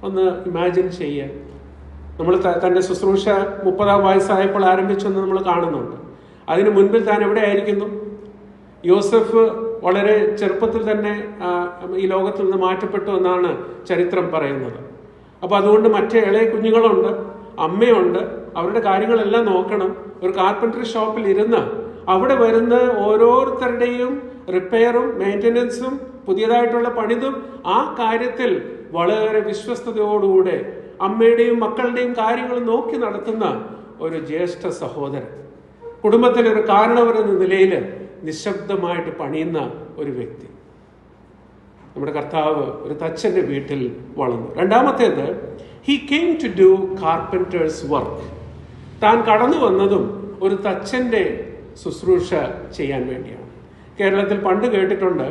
ഒന്ന് ഇമാജിൻ ചെയ്യാൻ. നമ്മൾ തന്റെ ശുശ്രൂഷ 30-ാം വയസ്സായപ്പോൾ ആരംഭിച്ചെന്ന് നമ്മൾ കാണുന്നുണ്ട്. അതിനു മുൻപിൽ താൻ എവിടെ ആയിരിക്കുന്നു? യോസഫ് വളരെ ചെറുപ്പത്തിൽ തന്നെ ഈ ലോകത്തിൽ നിന്ന് മാറ്റപ്പെട്ടു എന്നാണ് ചരിത്രം പറയുന്നത്. അപ്പൊ അതുകൊണ്ട് മറ്റേ ഇളയ കുഞ്ഞുങ്ങളുണ്ട്, അമ്മയുണ്ട്, അവരുടെ കാര്യങ്ങളെല്ലാം നോക്കണം. ഒരു കാർപ്പൻട്രി ഷോപ്പിൽ ഇരുന്ന് അവിടെ വരുന്ന ഓരോരുത്തരുടെയും റിപ്പയറും മെയിൻ്റനൻസും പുതിയതായിട്ടുള്ള പണിതും ആ കാര്യത്തിൽ വളരെ വിശ്വസ്തയോടുകൂടെ അമ്മയുടെയും മക്കളുടെയും കാര്യങ്ങൾ നോക്കി നടത്തുന്ന ഒരു ജ്യേഷ്ഠ സഹോദരൻ, കുടുംബത്തിലൊരു കാരണവരെന്ന നിലയിൽ നിശബ്ദമായിട്ട് പണിയുന്ന ഒരു വ്യക്തി. നമ്മുടെ കർത്താവ് ഒരു തച്ചന്റെ വീട്ടിൽ വളർന്നു. രണ്ടാമത്തേത്, he came to do carpenter's work. താൻ കടന്നു വന്നതും ഒരു തച്ചന്റെ ശുശ്രൂഷ ചെയ്യാൻ വേണ്ടിയാണ്. കേരളത്തിൽ പണ്ട് കേട്ടിട്ടുണ്ട്,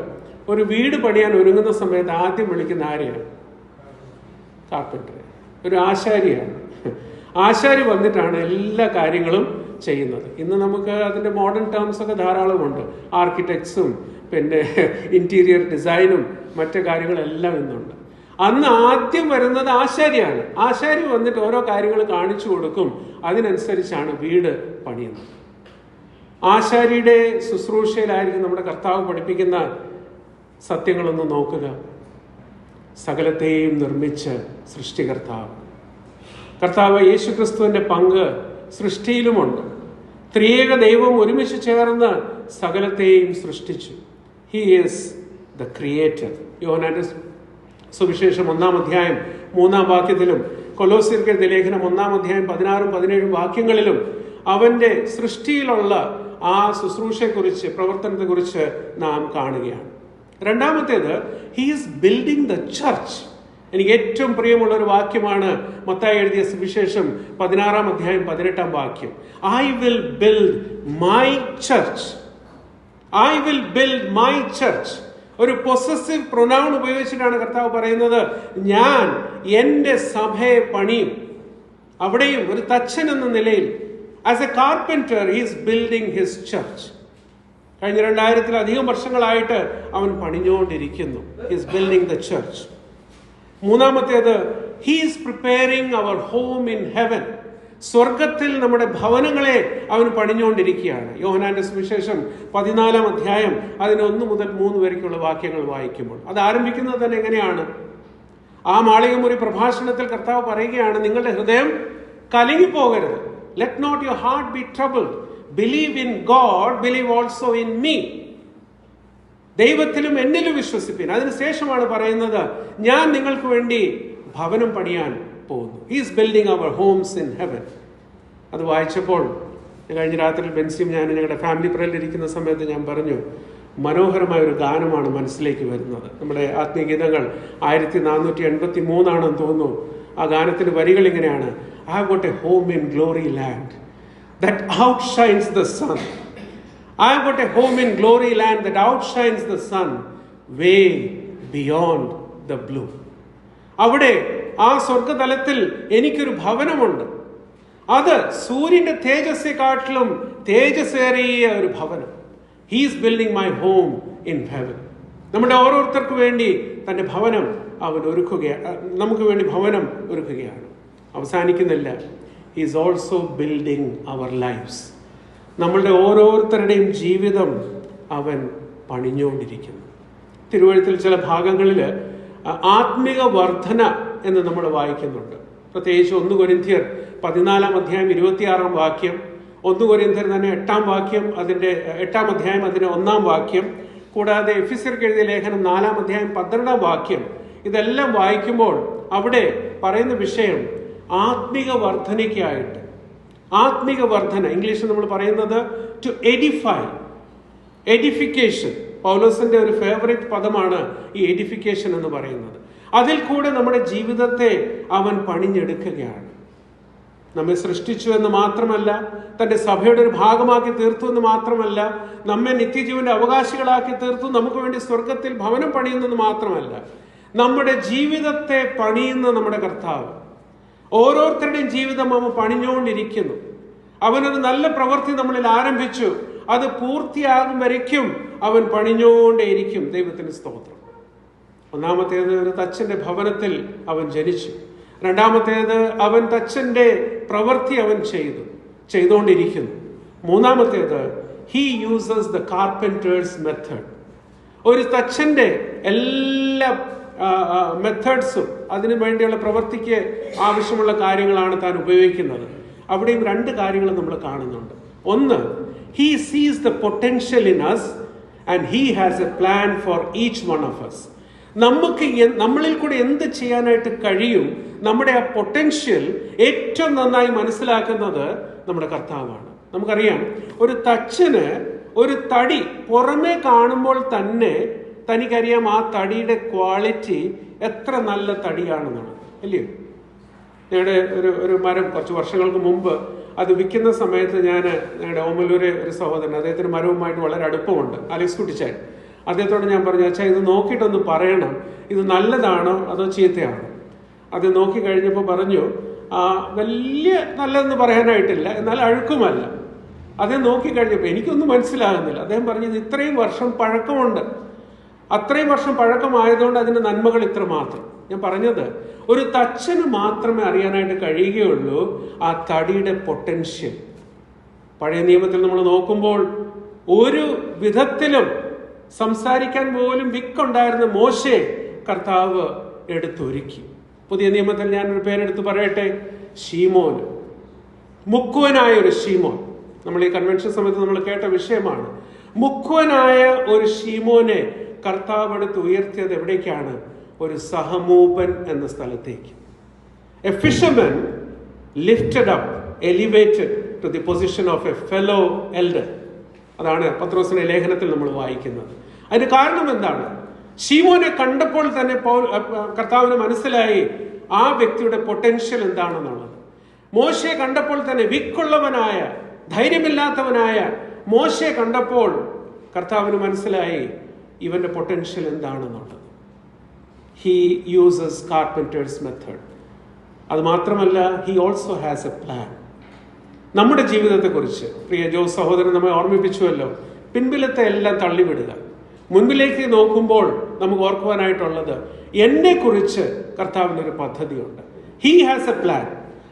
ഒരു വീട് പണിയാൻ ഒരുങ്ങുന്ന സമയത്ത് ആദ്യം വിളിക്കുന്ന ആരെയാണ്? കാർപ്പൻറ്റർ, ഒരു ആശാരിയാണ്. ആശാരി വന്നിട്ടാണ് എല്ലാ കാര്യങ്ങളും ചെയ്യുന്നത്. ഇന്ന് നമുക്ക് അതിൻ്റെ മോഡേൺ ടേംസ് ഒക്കെ ധാരാളമുണ്ട്. ആർക്കിടെക്ട്സും പിന്നെ ഇന്റീരിയർ ഡിസൈനും മറ്റു കാര്യങ്ങളെല്ലാം ഇന്നുണ്ട്. അന്ന് ആദ്യം വരുന്നത് ആശാരിയാണ്. ആശാരി വന്നിട്ട് ഓരോ കാര്യങ്ങൾ കാണിച്ചു കൊടുക്കും. അതിനനുസരിച്ചാണ് വീട് പണിയുന്നത്. ആശാരിയുടെ ശുശ്രൂഷയിലായിരിക്കും നമ്മുടെ കർത്താവ് പഠിപ്പിക്കുന്ന സത്യങ്ങളൊന്ന് നോക്കുക. സകലത്തെയും നിർമ്മിച്ച് സൃഷ്ടികർത്താവ് കർത്താവ് യേശുക്രിസ്തുവിന്റെ പങ്ക് സൃഷ്ടിയിലുമുണ്ട്. ത്രിയേക ദൈവം ഒരുമിച്ച് ചേർന്ന് സകലത്തെയും സൃഷ്ടിച്ചു. He is the creator. യോഹന്നാന്റെ സുവിശേഷം 1-ാം അധ്യായം 3-ാം വാക്യത്തിലും കൊലോസ്യർക്കെഴുതിയ ലേഖനം 1-ാം അധ്യായം 16-17 വാക്യങ്ങളിലും അവന്റെ സൃഷ്ടിയിലുള്ള ആ ശുശ്രൂഷയെക്കുറിച്ച്, പ്രവർത്തനത്തെക്കുറിച്ച് നാം കാണുകയാണ്. രണ്ടാമത്തേത്, he is building the church. എനിക്ക് ഏറ്റവും പ്രിയമുള്ള ഒരു വാക്യമാണ് മത്തായി എഴുതിയ സുവിശേഷം 16-ാം അധ്യായം 18-ാം വാക്യം. I will build my church. I will build my church. ഒരു പൊസസീവ് പ്രൊനൗൺ ഉപയോഗിച്ചിട്ടാണ് കർത്താവ് പറയുന്നത്, ഞാൻ എൻ്റെ സഭയെ പണിയും. അവിടെയും ഒരു തച്ചൻ എന്ന നിലയിൽ, as a carpenter, he is building his church. കഴിഞ്ഞ 2000-ലധികം വർഷങ്ങളായിട്ട് അവൻ പണിഞ്ഞുകൊണ്ടിരിക്കുന്നു. He is building the church. മൂന്നാമത്തേത്, he is preparing our home in heaven. സ്വർഗത്തിൽ നമ്മുടെ ഭവനങ്ങളെ അവൻ പണിഞ്ഞുകൊണ്ടിരിക്കുകയാണ്. യോഹന്നാന്റെ സുവിശേഷം 14-ാം അധ്യായം അതിന് 1 മുതൽ 3 വരെയുള്ള വാക്യങ്ങൾ വായിക്കുമ്പോൾ അത് ആരംഭിക്കുന്നത് തന്നെ എങ്ങനെയാണ്? ആ മാളികമുറി പ്രഭാഷണത്തിൽ കർത്താവ് പറയുകയാണ്, നിങ്ങളുടെ ഹൃദയം കലങ്ങിപ്പോകരുത്. Let not your heart be troubled. Believe in God, believe also in me. ദൈവത്തിലും എന്നിലും വിശ്വസിപ്പിൻ. അതിനുശേഷമാണ് പറയുന്നത്, ഞാൻ നിങ്ങൾക്ക് വേണ്ടി ഭവനം പണിയാൻ പോകുന്നു. He is building our homes in heaven. അത് വായിച്ചപ്പോൾ കഴിഞ്ഞ രാത്രി ബെൻസിയും ഞാൻ ഞങ്ങളുടെ ഫാമിലി പ്രയറിൽ ഇരിക്കുന്ന സമയത്ത് ഞാൻ പറഞ്ഞു, മനോഹരമായ ഒരു ഗാനമാണ് മനസ്സിലേക്ക് വരുന്നത്. നമ്മുടെ ആത്മീയഗീതങ്ങൾ 1483 ആണെന്ന് തോന്നുന്നു. ആ ഗാനത്തിന്റെ വരികൾ ഇങ്ങനെയാണ്: I have got A home in glory land that outshines the sun. I have got a home in glory land that outshines the sun way beyond the blue. അവിടെ ആ സ്വർഗതലത്തിൽ എനിക്കൊരു ഭവനമുണ്ട്. അത് സൂര്യന്റെ തേജസ്സെക്കാട്ടിലും തേജസ്സേറിയ ഒരു ഭവനം. He is building my home in heaven. നമ്മുടെ ഓരോരുത്തർക്ക് വേണ്ടി തന്റെ ഭവനം അവൻ ഒരുക്കുകയാണ്. നമുക്ക് വേണ്ടി ഭവനം ഒരുക്കുകയാണ്. അവസാനിക്കുന്നില്ല. He is also building our lives. നമ്മളുടെ ഓരോരുത്തരുടെയും ജീവിതം അവൻ പണിഞ്ഞുകൊണ്ടിരിക്കുന്നു. തിരുവഴുത്തിൽ ചില ഭാഗങ്ങളിൽ ആത്മിക വർധന എന്ന് നമ്മൾ വായിക്കുന്നുണ്ട്. പ്രത്യേകിച്ച് 1 കൊരിന്ത്യർ 14-ാം അധ്യായം 26-ാം വാക്യം, 1 കൊരിന്ത്യർ തന്നെ 8-ാം വാക്യം, അതിന്റെ 8-ാം അധ്യായം അതിന്റെ 1-ാം വാക്യം, കൂടാതെ എഫെസ്യർക്ക് എഴുതിയ ലേഖനം 4-ാം അധ്യായം 12-ാം വാക്യം, ഇതെല്ലാം വായിക്കുമ്പോൾ അവിടെ പറയുന്ന വിഷയം ആത്മിക വർധനയ്ക്കായിട്ട്. ആത്മിക വർധന, ഇംഗ്ലീഷിൽ നമ്മൾ പറയുന്നത് ടു എഡിഫൈ, എഡിഫിക്കേഷൻ. പൗലോസിന്റെ ഒരു ഫേവറേറ്റ് പദമാണ് ഈ എഡിഫിക്കേഷൻ എന്ന് പറയുന്നത്. അതിൽ കൂടെ നമ്മുടെ ജീവിതത്തെ അവൻ പണിഞ്ഞെടുക്കുകയാണ്. നമ്മെ സൃഷ്ടിച്ചു എന്ന് മാത്രമല്ല, തന്റെ സഭയുടെ ഒരു ഭാഗമാക്കി തീർത്തു എന്ന് മാത്രമല്ല, നമ്മെ നിത്യജീവന്റെ അവകാശികളാക്കി തീർത്തു, നമുക്ക് വേണ്ടി സ്വർഗത്തിൽ ഭവനം പണിയുന്നത് മാത്രമല്ല, നമ്മുടെ ജീവിതത്തെ പണിയുന്ന നമ്മുടെ കർത്താവ് ഓരോരുത്തരുടെയും ജീവിതം അവൻ പണിഞ്ഞുകൊണ്ടിരിക്കുന്നു. അവനൊരു നല്ല പ്രവൃത്തി നമ്മളിൽ ആരംഭിച്ചു, അത് പൂർത്തിയാകും വരയ്ക്കും അവൻ പണിഞ്ഞുകൊണ്ടേയിരിക്കും. ദൈവത്തിന് സ്തോത്രം. ഒന്നാമത്തേത്, ഒരു തച്ചന്റെ ഭവനത്തിൽ അവൻ ജനിച്ചു. രണ്ടാമത്തേത്, അവൻ തച്ചന്റെ പ്രവൃത്തി അവൻ ചെയ്തുകൊണ്ടിരിക്കുന്നു. മൂന്നാമത്തേത്, he uses the carpenter's method. ഒരു തച്ചന്റെ എല്ലാ മെത്തേഡ്സും അതിനു വേണ്ടിയുള്ള പ്രവൃത്തിക്ക് ആവശ്യമുള്ള കാര്യങ്ങളാണ് താൻ ഉപയോഗിക്കുന്നത്. അവിടെയും 2 കാര്യങ്ങൾ നമ്മൾ കാണുന്നുണ്ട്. ഒന്ന്, he sees the potential in us and he has a plan for each one of us. നമ്മളിൽ കൂടെ എന്ത് ചെയ്യാനായിട്ട് കഴിയും, നമ്മുടെ ആ പൊട്ടൻഷ്യൽ ഏറ്റവും നന്നായി മനസ്സിലാക്കുന്നത് നമ്മുടെ കർത്താവാണ്. നമുക്കറിയാം, ഒരു തച്ചന് ഒരു തടി പുറമേ കാണുമ്പോൾ തന്നെ തനിക്കറിയാം ആ തടിയുടെ ക്വാളിറ്റി എത്ര നല്ല തടിയാണെന്നുള്ളത്, അല്ലയോ? ഞങ്ങളുടെ ഒരു മരം കുറച്ച് വർഷങ്ങൾക്ക് മുമ്പ് അത് വിൽക്കുന്ന സമയത്ത് ഞങ്ങളുടെ ഓമലൂരെ ഒരു സഹോദരൻ, അദ്ദേഹത്തിന് മരവുമായിട്ട് വളരെ അടുപ്പമുണ്ട്, അലക്സ് കുട്ടിച്ചാൻ. അദ്ദേഹത്തോട് ഞാൻ പറഞ്ഞു, അച്ഛാ ഇത് നോക്കിയിട്ടൊന്ന് പറയണം, ഇത് നല്ലതാണോ അതോ ചീത്തയാണോ? അത് നോക്കി കഴിഞ്ഞപ്പോൾ പറഞ്ഞു, വലിയ നല്ലതെന്ന് പറയാനായിട്ടില്ല, എന്നാൽ അഴുക്കുമല്ല. അദ്ദേഹം നോക്കിക്കഴിഞ്ഞപ്പോൾ എനിക്കൊന്നും മനസ്സിലാകുന്നില്ല. അദ്ദേഹം പറഞ്ഞത് ഇത്രയും വർഷം പഴക്കമുണ്ട്, അത്രയും വർഷം പഴക്കമായതുകൊണ്ട് അതിൻ്റെ നന്മകൾ ഇത്ര മാത്രം. ഞാൻ പറഞ്ഞത്, ഒരു തച്ചന് മാത്രമേ അറിയാനായിട്ട് കഴിയുകയുള്ളൂ ആ തടിയുടെ പൊട്ടൻഷ്യൽ. പഴയ നിയമത്തിൽ നമ്മൾ നോക്കുമ്പോൾ ഒരു വിധത്തിലും സംസാരിക്കാൻ പോലും വിക്കുണ്ടായിരുന്ന മോശെ കർത്താവ് എടുത്തൊരുക്കി. പുതിയ നിയമത്തിൽ ഞാനൊരു പേരെടുത്ത് പറയട്ടെ, ശീമോൻ, മുക്കുവനായ ഒരു ശീമോൻ. നമ്മൾ ഈ കൺവെൻഷൻ സമയത്ത് നമ്മൾ കേട്ട വിഷയമാണ്. മുക്കുവനായ ഒരു ശീമോനെ കർത്താവ് എടുത്ത് ഉയർത്തിയത് എവിടേക്കാണ്? ഒരു സഹമൂപ്പൻ എന്ന സ്ഥലത്തേക്ക്. A fisherman lifted up, elevated to the position of a fellow elder. അതാണ് പത്രോസിന്റെ ലേഖനത്തിൽ നമ്മൾ വായിക്കുന്നത്. അതിന് കാരണം എന്താണ്? ശീമോനെ കണ്ടപ്പോൾ തന്നെ കർത്താവിന് മനസ്സിലായി ആ വ്യക്തിയുടെ പൊട്ടൻഷ്യൽ എന്താണെന്നുള്ളത്. മോശയെ കണ്ടപ്പോൾ തന്നെ വിക്കുള്ളവനായ, ധൈര്യമില്ലാത്തവനായ മോശയെ കണ്ടപ്പോൾ കർത്താവിന് മനസ്സിലായി ഇവന്റെ പൊട്ടൻഷ്യൽ എന്താണെന്നുള്ളത്. He uses carpenter's method. അത് മാത്രമല്ല, he also has a plan. നമ്മുടെ ജീവിതത്തെക്കുറിച്ച് പ്രിയ ജോസ് സഹോദരൻ നമ്മെ ഓർമ്മിപ്പിച്ചുവല്ലോ. പിൻപിലത്തെ എല്ലാം തള്ളിവിടുക, മുൻപിലേക്ക് നോക്കുമ്പോൾ നമുക്ക് ഓർക്കുവാനായിട്ടുള്ളത്, എന്നെ കുറിച്ച് കർത്താവിൻ്റെ ഒരു പദ്ധതിയുണ്ട്. He has a plan.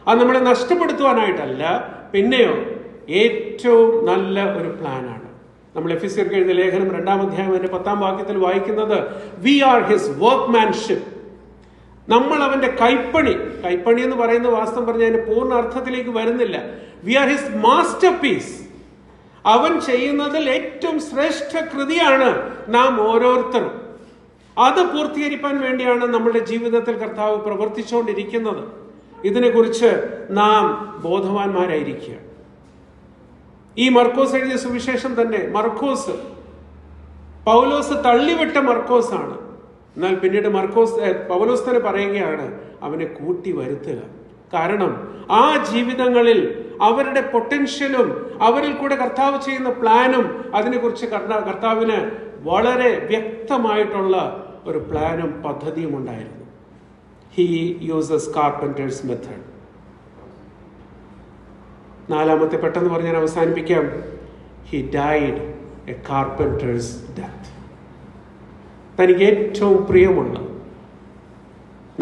അത് നമ്മളെ നഷ്ടപ്പെടുത്തുവാനായിട്ടല്ല, പിന്നെയോ ഏറ്റവും നല്ല ഒരു പ്ലാനാണ്. നമ്മൾ എഫെസ്യർക്ക് എഴുതിയ ലേഖനം 2-ാം അധ്യായം 10-ാം വാക്യത്തിൽ വായിക്കുന്നത്, വി ആർ ഹിസ് വർക്ക്മാൻഷിപ്പ്. നമ്മൾ അവന്റെ കൈപ്പണി. കൈപ്പണി എന്ന് പറയുന്ന വാസ്തവം പറഞ്ഞാൽ അതിന്റെ പൂർണ്ണ അർത്ഥത്തിലേക്ക് വരുന്നില്ല. We are his masterpiece. അവൻ ചെയ്യുന്നതിൽ ഏറ്റവും ശ്രേഷ്ഠ കൃതിയാണ് നാം ഓരോരുത്തരും. അത് പൂർത്തീകരിക്കാൻ വേണ്ടിയാണ് നമ്മുടെ ജീവിതത്തിൽ കർത്താവ് പ്രവർത്തിച്ചുകൊണ്ടിരിക്കുന്നത്. ഇതിനെക്കുറിച്ച് നാം ബോധവാന്മാരായിരിക്കുക. ഈ മർക്കോസ് എഴുതിയ സുവിശേഷം തന്നെ, മർക്കോസ് പൗലോസ് തള്ളിവിട്ട മർക്കോസാണ്. എന്നാൽ പിന്നീട് പൗലോസ് തന്നെ പറയുകയാണ്, അവനെ കൂട്ടി വരുത്തുക. കാരണം ആ ജീവിതങ്ങളിൽ അവരുടെ പൊട്ടൻഷ്യലും അവരിൽ കൂടെ കർത്താവ് ചെയ്യുന്ന പ്ലാനും അതിനെക്കുറിച്ച് കർത്താവിന് വളരെ വ്യക്തമായിട്ടുള്ള ഒരു പ്ലാനും പദ്ധതിയും ഉണ്ടായിരുന്നു. He uses carpenter's method. 4-ാമത്തെ പെട്ടെന്ന് പറഞ്ഞ് ഞാൻ അവസാനിപ്പിക്കാം. He died a carpenter's death. തനിക്ക് ഏറ്റവും പ്രിയമുള്ള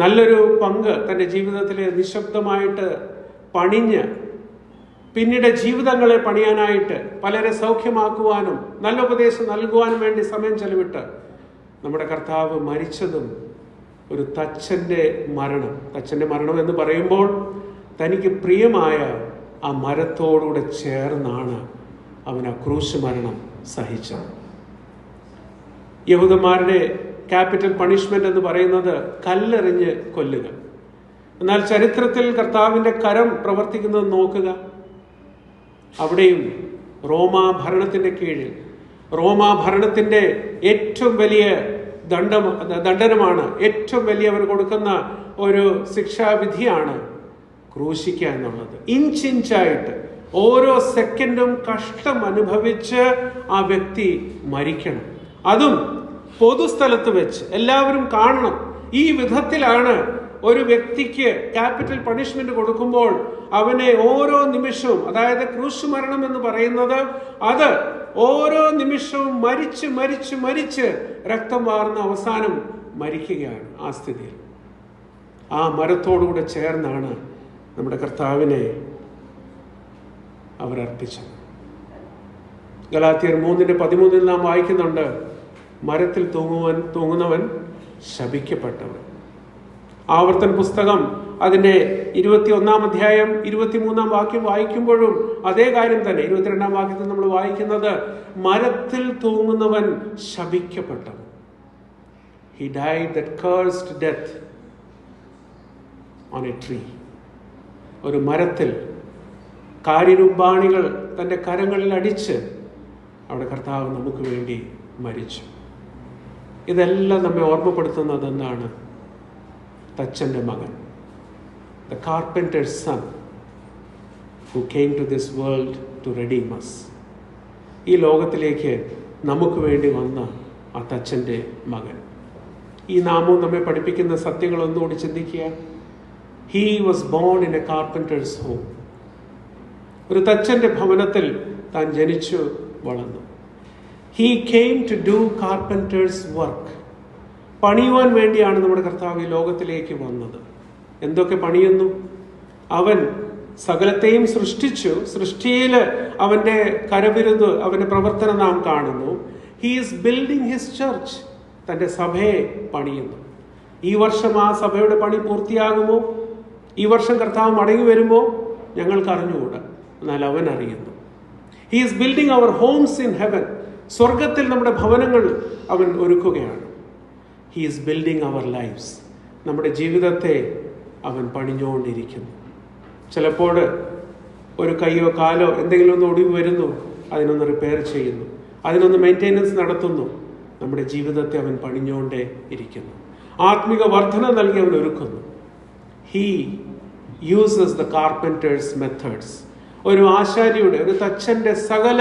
നല്ലൊരു പങ്ക് തൻ്റെ ജീവിതത്തിൽ നിശബ്ദമായിട്ട് പണിഞ്ഞ് പിന്നീട് ജീവിതങ്ങളെ പണിയാനായിട്ട് പലരെ സൗഖ്യമാക്കുവാനും നല്ല ഉപദേശം നൽകുവാനും വേണ്ടി സമയം ചെലവിട്ട് നമ്മുടെ കർത്താവ് മരിച്ചതും ഒരു തച്ചൻ്റെ മരണം എന്ന് പറയുമ്പോൾ തനിക്ക് പ്രിയമായ ആ മരത്തോടുകൂടെ ചേർന്നാണ് അവൻ ആ ക്രൂശ് മരണം സഹിച്ചത്. യഹൂദന്മാരുടെ ക്യാപിറ്റൽ പണിഷ്മെന്റ് എന്ന് പറയുന്നത് കല്ലെറിഞ്ഞ് കൊല്ലുക. എന്നാൽ ചരിത്രത്തിൽ കർത്താവിന്റെ കരം പ്രവർത്തിക്കുന്നത് നോക്കുക. അവിടെയും റോമാ ഭരണത്തിന്റെ കീഴിൽ, റോമാ ഭരണത്തിന്റെ ഏറ്റവും വലിയ ദണ്ഡനമാണ്, ഏറ്റവും വലിയ അവർ കൊടുക്കുന്ന ഒരു ശിക്ഷാവിധിയാണ് ക്രൂശിക്കുക എന്നുള്ളത്. ഇഞ്ചിഞ്ചായിട്ട് ഓരോ സെക്കൻഡും കഷ്ടം അനുഭവിച്ച് ആ വ്യക്തി മരിക്കണം. അതും പൊതുസ്ഥലത്ത് വെച്ച് എല്ലാവരും കാണണം. ഈ വിധത്തിലാണ് ഒരു വ്യക്തിക്ക് ക്യാപിറ്റൽ പണിഷ്മെന്റ് കൊടുക്കുമ്പോൾ അവനെ ഓരോ നിമിഷവും, അതായത് ക്രൂശ് മരണം എന്ന് പറയുന്നത് അത് ഓരോ നിമിഷവും മരിച്ച് മരിച്ച് മരിച്ച് രക്തം വാർന്ന അവസാനം മരിക്കുകയാണ്. ആ സ്ഥിതിയിൽ ആ മരത്തോടുകൂടെ ചേർന്നാണ് നമ്മുടെ കർത്താവിനെ അവർ അർപ്പിച്ചത്. ഗലാത്യർ 3:13 നാം വായിക്കുന്നുണ്ട്, മരത്തിൽ തൂങ്ങുന്നവൻ ശപിക്കപ്പെട്ടവൻ. ആവർത്തന പുസ്തകം അതിന്റെ 21-ാം അധ്യായം 23-ാം വാക്യം വായിക്കുമ്പോഴും അതേ കാര്യം തന്നെ. 22-ാം വാക്യത്തിൽ നമ്മൾ വായിക്കുന്നത്, മരത്തിൽ തൂങ്ങുന്നവൻ ശപിക്കപ്പെട്ടവൻ. He died that cursed death on a tree. ഒരു മരത്തിൽ കാരിരുമ്പാണികൾ തൻ്റെ കരങ്ങളിൽ അടിച്ച് അവിടെ കർത്താവ് നമുക്ക് വേണ്ടി മരിച്ചു. ഇതെല്ലാം നമ്മെ ഓർമ്മപ്പെടുത്തുന്നത് എന്താണ്? തച്ചൻ്റെ മകൻ, the carpenter's son who came to this world to redeem us. ഈ ലോകത്തിലേക്ക് നമുക്ക് വേണ്ടി വന്ന ആ തച്ചൻ്റെ മകൻ. ഈ നാമവും നമ്മെ പഠിപ്പിക്കുന്ന സത്യങ്ങളൊന്നുകൂടി ചിന്തിക്കുക. He was born in a carpenter's home. ഒരു തച്ചൻ്റെ ഭവനത്തിൽ താൻ ജനിച്ചു വളർന്നു. He came to do carpenter's work. പണിയുവാൻ വേണ്ടിയാണ് നമ്മുടെ കർത്താവ് ഈ ലോകത്തിലേക്ക് വന്നത്. എന്തൊക്കെ പണിയുന്നു? അവൻ സകലത്തെയും സൃഷ്ടിച്ചു. സൃഷ്ടിയിൽ അവൻ്റെ കരവിരുത്, അവൻ്റെ പ്രവർത്തനം നാം കാണുന്നു. He is building his church. തൻ്റെ സഭയെ പണിയുന്നു. ഈ വർഷം ആ സഭയുടെ പണി പൂർത്തിയാകുമോ? ഈ വർഷം കർത്താവ് മടങ്ങി വരുമോ? ഞങ്ങൾക്ക് അറിഞ്ഞുകൂടാ, എന്നാൽ അവൻ അറിയുന്നു. He is building our homes in heaven. സ്വർഗത്തിൽ നമ്മുടെ ഭവനങ്ങൾ അവൻ ഒരുക്കുകയാണ്. He is building our lifes. നമ്മുടെ ജീവിതത്തെ അവൻ പണിഞ്ഞുകൊണ്ടിരിക്കുന്നു. ചിലപ്പോൾ ഒരു കൈയോ കാലോ എന്തെങ്കിലും ഒന്ന് ഒടിവ് വരുന്നു, അതിനൊന്ന് റിപ്പയർ ചെയ്യുന്നു, അതിനൊന്ന് മെയിൻ്റെനൻസ് നടത്തുന്നു. നമ്മുടെ ജീവിതത്തെ അവൻ പണിഞ്ഞുകൊണ്ടേ ഇരിക്കുന്നു. ആത്മിക വർധന നൽകി അവൻ ഒരുക്കുന്നു. He uses the carpenter's methods. ഒരു ആശാരിയുടെ, ഒരു തച്ചൻ്റെ സകല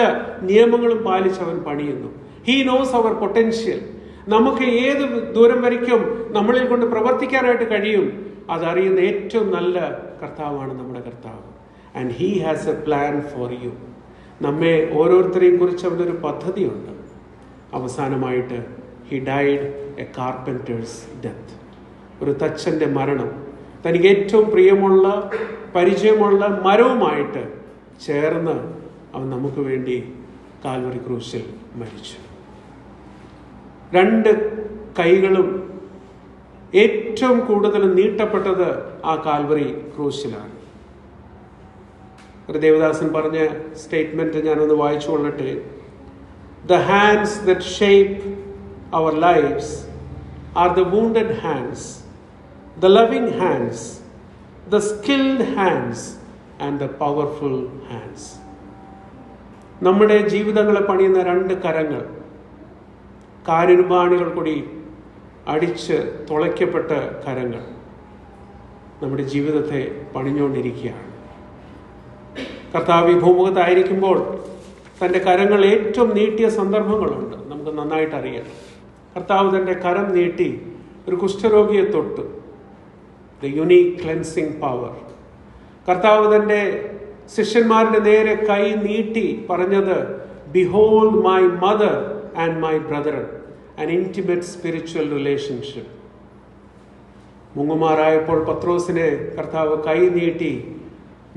നിയമങ്ങളും പാലിച്ച് അവൻ പണിയുന്നു. He knows our potential. നമുക്ക് ഏത് ദൂരം വരയ്ക്കും നമ്മളിൽ കൊണ്ട് പ്രവർത്തിക്കാനായിട്ട് കഴിയും, അതറിയുന്ന ഏറ്റവും നല്ല കർത്താവാണ് നമ്മുടെ കർത്താവ്. And he has a plan for you. നമ്മെ ഓരോരുത്തരെയും കുറിച്ച് അവനൊരു പദ്ധതിയുണ്ട്. അവസാനമായിട്ട് he died a carpenter's death. ഒരു തച്ചൻ്റെ മരണം, തനിക്ക് ഏറ്റവും പ്രിയമുള്ള പരിചയമുള്ള മരവുമായിട്ട് ചേർന്ന് അവൻ നമുക്ക് വേണ്ടി കാൽവറി ക്രൂശിൽ മരിച്ചു. രണ്ട് കൈകളും ഏറ്റവും കൂടുതൽ നീട്ടപ്പെട്ടത് ആ കാൽവറി ക്രൂശിലാണ്. ഒരു ദേവദാസൻ പറഞ്ഞ സ്റ്റേറ്റ്മെന്റ് ഞാനൊന്ന് വായിച്ചു കൊള്ളട്ടെ. The hands that shape our lives are the wounded hands, the loving hands, the skilled hands and the powerful hands. നമ്മുടെ ജീവിതങ്ങളെ പണിയുന്ന രണ്ട് കരങ്ങൾ, കാരിരുമ്പാണികൾ കൂടി അടിച്ച് തുളയ്ക്കപ്പെട്ട കരങ്ങൾ നമ്മുടെ ജീവിതത്തെ പണിഞ്ഞുകൊണ്ടിരിക്കുകയാണ്. കർത്താവ് ഈ ഭൂമുഖത്തായിരിക്കുമ്പോൾ തൻ്റെ കരങ്ങൾ ഏറ്റവും നീട്ടിയ സന്ദർഭങ്ങളുണ്ട്. നമുക്ക് നന്നായിട്ട് അറിയാം. കർത്താവ് തൻ്റെ കരം നീട്ടി ഒരു കുഷ്ഠരോഗിയെ തൊട്ടു. The unique cleansing power. കർത്താവ് തൻ്റെ ശിഷ്യന്മാരുടെ നേരെ കൈ നീട്ടി പറഞ്ഞത്, behold my mother and my brethren, an intimate spiritual relationship. മുങ്ങുമാറായപ്പോൾ പത്രോസിനെ കർത്താവ് കൈ നീട്ടി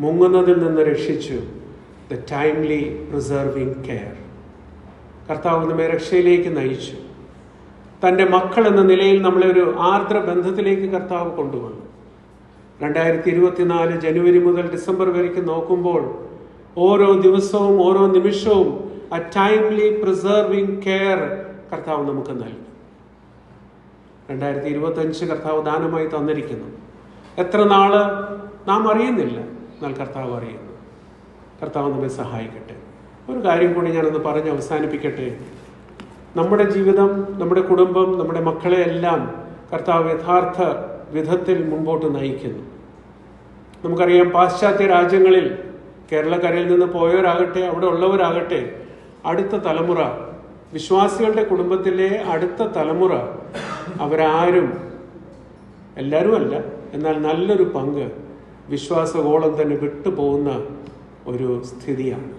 മുങ്ങുന്നതിൽ നിന്ന് രക്ഷിച്ചു. The timely preserving care. കർത്താവ് നമ്മെ രക്ഷയിലേക്ക് നയിച്ചു. തൻ്റെ മക്കൾ എന്ന നിലയിൽ നമ്മളെ ഒരു ആർദ്ര ബന്ധത്തിലേക്ക് കർത്താവ് കൊണ്ടുവന്നു. 2024 ജനുവരി മുതൽ ഡിസംബർ വരയ്ക്ക് നോക്കുമ്പോൾ ഓരോ ദിവസവും ഓരോ നിമിഷവും a timely preserving care കർത്താവ് നമുക്ക് നൽകി. 2025 കർത്താവ് ദാനമായി തന്നിരിക്കുന്നു. എത്ര നാള് നാം അറിയുന്നില്ല, എന്നാൽ കർത്താവ് അറിയുന്നു. കർത്താവ് നമ്മെ സഹായിക്കട്ടെ. ഒരു കാര്യം കൂടി ഞാനൊന്ന് പറഞ്ഞ് അവസാനിപ്പിക്കട്ടെ. നമ്മുടെ ജീവിതം, നമ്മുടെ കുടുംബം, നമ്മുടെ മക്കളെ എല്ലാം കർത്താവ് യഥാർത്ഥ വിധത്തിൽ മുൻപോട്ട് നയിക്കുന്നു. നമുക്കറിയാം, പാശ്ചാത്യ രാജ്യങ്ങളിൽ കേരളക്കരയിൽ നിന്ന് പോയവരാകട്ടെ, അവിടെ ഉള്ളവരാകട്ടെ, അടുത്ത തലമുറ, വിശ്വാസികളുടെ കുടുംബത്തിലെ അടുത്ത തലമുറ, അവരാരും, എല്ലാവരും അല്ല, എന്നാൽ നല്ലൊരു പങ്ക് വിശ്വാസഗോളം തന്നെ വിട്ടുപോകുന്ന ഒരു സ്ഥിതിയാണ്.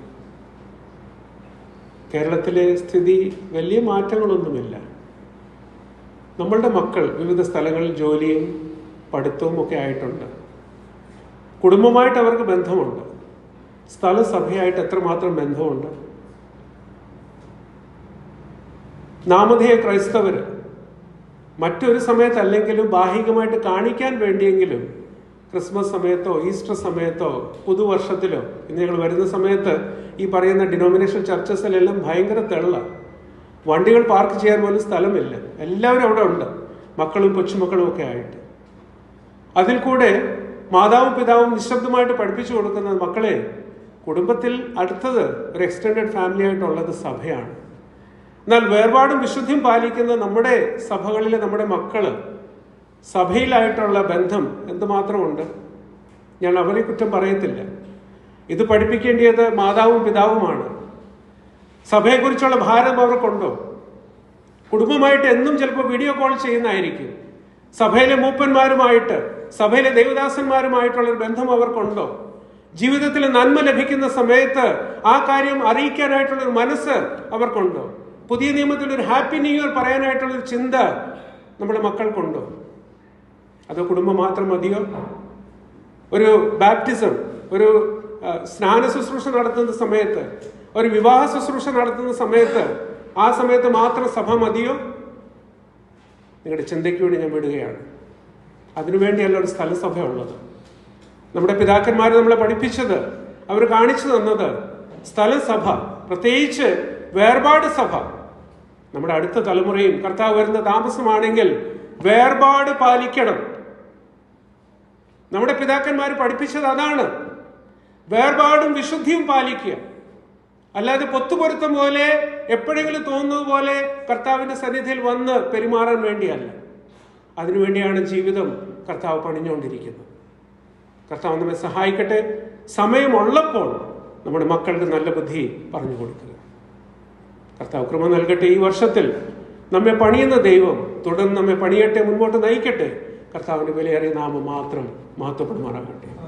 കേരളത്തിലെ സ്ഥിതി വലിയ മാറ്റങ്ങളൊന്നുമില്ല. നമ്മളുടെ മക്കൾ വിവിധ സ്ഥലങ്ങളിൽ ജോലിയും പഠിത്തവും ഒക്കെ ആയിട്ടുണ്ട്. കുടുംബമായിട്ട് അവർക്ക് ബന്ധമുണ്ട്. സ്ഥലസഭയായിട്ട് എത്രമാത്രം ബന്ധമുണ്ട്. നാമധേയ ക്രൈസ്തവർ മറ്റൊരു സമയത്തല്ലെങ്കിലും ബാഹികമായിട്ട് കാണിക്കാൻ വേണ്ടിയെങ്കിലും ക്രിസ്മസ് സമയത്തോ ഈസ്റ്റർ സമയത്തോ പുതുവർഷത്തിലോ ഇന്ന് ഞങ്ങൾ വരുന്ന സമയത്ത് ഈ പറയുന്ന ഡിനോമിനേഷൻ ചർച്ചസിലെല്ലാം ഭയങ്കര തെള്ള. വണ്ടികൾ പാർക്ക് ചെയ്യാൻ പോലും സ്ഥലമില്ല. എല്ലാവരും അവിടെ ഉണ്ട്. മക്കളും കൊച്ചുമക്കളും ഒക്കെ ആയിട്ട്. അതിൽ കൂടെ മാതാവും പിതാവും നിശബ്ദമായിട്ട് പഠിപ്പിച്ചു കൊടുക്കുന്നത് മക്കളെ, കുടുംബത്തിൽ അടുത്തത് ഒരു എക്സ്റ്റെൻഡഡ് ഫാമിലി ആയിട്ടുള്ളത് സഭയാണ്. എന്നാൽ വേർപാടും വിശുദ്ധിയും പാലിക്കുന്ന നമ്മുടെ സഭകളിലെ നമ്മുടെ മക്കള് സഭയിലായിട്ടുള്ള ബന്ധം എന്തുമാത്രമുണ്ട്. ഞാൻ അവരെ കുറ്റം പറയത്തില്ല. ഇത് പഠിപ്പിക്കേണ്ടത് മാതാവും പിതാവുമാണ്. സഭയെക്കുറിച്ചുള്ള ഭാരം അവർക്കുണ്ടോ? കുടുംബമായിട്ട് എന്നും ചിലപ്പോൾ വീഡിയോ കോൾ ചെയ്യുന്നതായിരിക്കും. സഭയിലെ മൂപ്പന്മാരുമായിട്ട്, സഭയിലെ ദേവദാസന്മാരുമായിട്ടുള്ളൊരു ബന്ധം അവർക്കുണ്ടോ? ജീവിതത്തിൽ നന്മ ലഭിക്കുന്ന സമയത്ത് ആ കാര്യം അറിയിക്കാനായിട്ടുള്ളൊരു മനസ്സ് അവർക്കുണ്ടോ? പുതിയ നിയമത്തിൽ ഒരു ഹാപ്പി ന്യൂ ഇയർ പറയാനായിട്ടുള്ളൊരു ചിന്ത നമ്മുടെ മക്കൾക്കുണ്ടോ? അതോ കുടുംബം മാത്രം മതിയോ? ഒരു ബാപ്റ്റിസം, ഒരു സ്നാന ശുശ്രൂഷ നടത്തുന്ന സമയത്ത്, ഒരു വിവാഹ ശുശ്രൂഷ നടത്തുന്ന സമയത്ത്, ആ സമയത്ത് മാത്രം സഭ മതിയോ? നിങ്ങളുടെ ചിന്തയ്ക്ക് വേണ്ടി ഞാൻ വിടുകയാണ്. അതിനുവേണ്ടിയല്ല ഒരു സ്ഥലസഭ ഉള്ളത്. നമ്മുടെ പിതാക്കന്മാർ നമ്മളെ പഠിപ്പിച്ചത്, അവർ കാണിച്ചു തന്നത് സ്ഥലസഭ, പ്രത്യേകിച്ച് വേർപാട് സഭ. നമ്മുടെ അടുത്ത തലമുറയും കർത്താവ് വരുന്ന താമസമാണെങ്കിൽ വേർപാട് പാലിക്കണം. നമ്മുടെ പിതാക്കന്മാർ പഠിപ്പിച്ചത് അതാണ്. വേർപാടും വിശുദ്ധിയും പാലിക്കുക. അല്ലാതെ പൊത്തുപൊരുത്തം പോലെ എപ്പോഴെങ്കിലും തോന്നുന്നത് പോലെ കർത്താവിന്റെ സന്നിധിയിൽ വന്ന് പെരുമാറാൻ വേണ്ടിയല്ല. അതിനുവേണ്ടിയാണ് ജീവിതം കർത്താവ് പണിഞ്ഞുകൊണ്ടിരിക്കുന്നത്. കർത്താവ് നമ്മെ സഹായിക്കട്ടെ. സമയമുള്ളപ്പോൾ നമ്മുടെ മക്കൾക്ക് നല്ല ബുദ്ധി പറഞ്ഞു കൊടുക്കുക. കർത്താവ് കൃപ നൽകട്ടെ. ഈ വർഷത്തിൽ നമ്മെ പണിയുന്ന ദൈവം തുടർന്ന് നമ്മെ പണിയട്ടെ, മുൻപോട്ട് നയിക്കട്ടെ. കർത്താവിന്റെ വിലയേറിയ നാമം മാത്രം മഹത്വപ്പെടുമാറാകട്ടെ.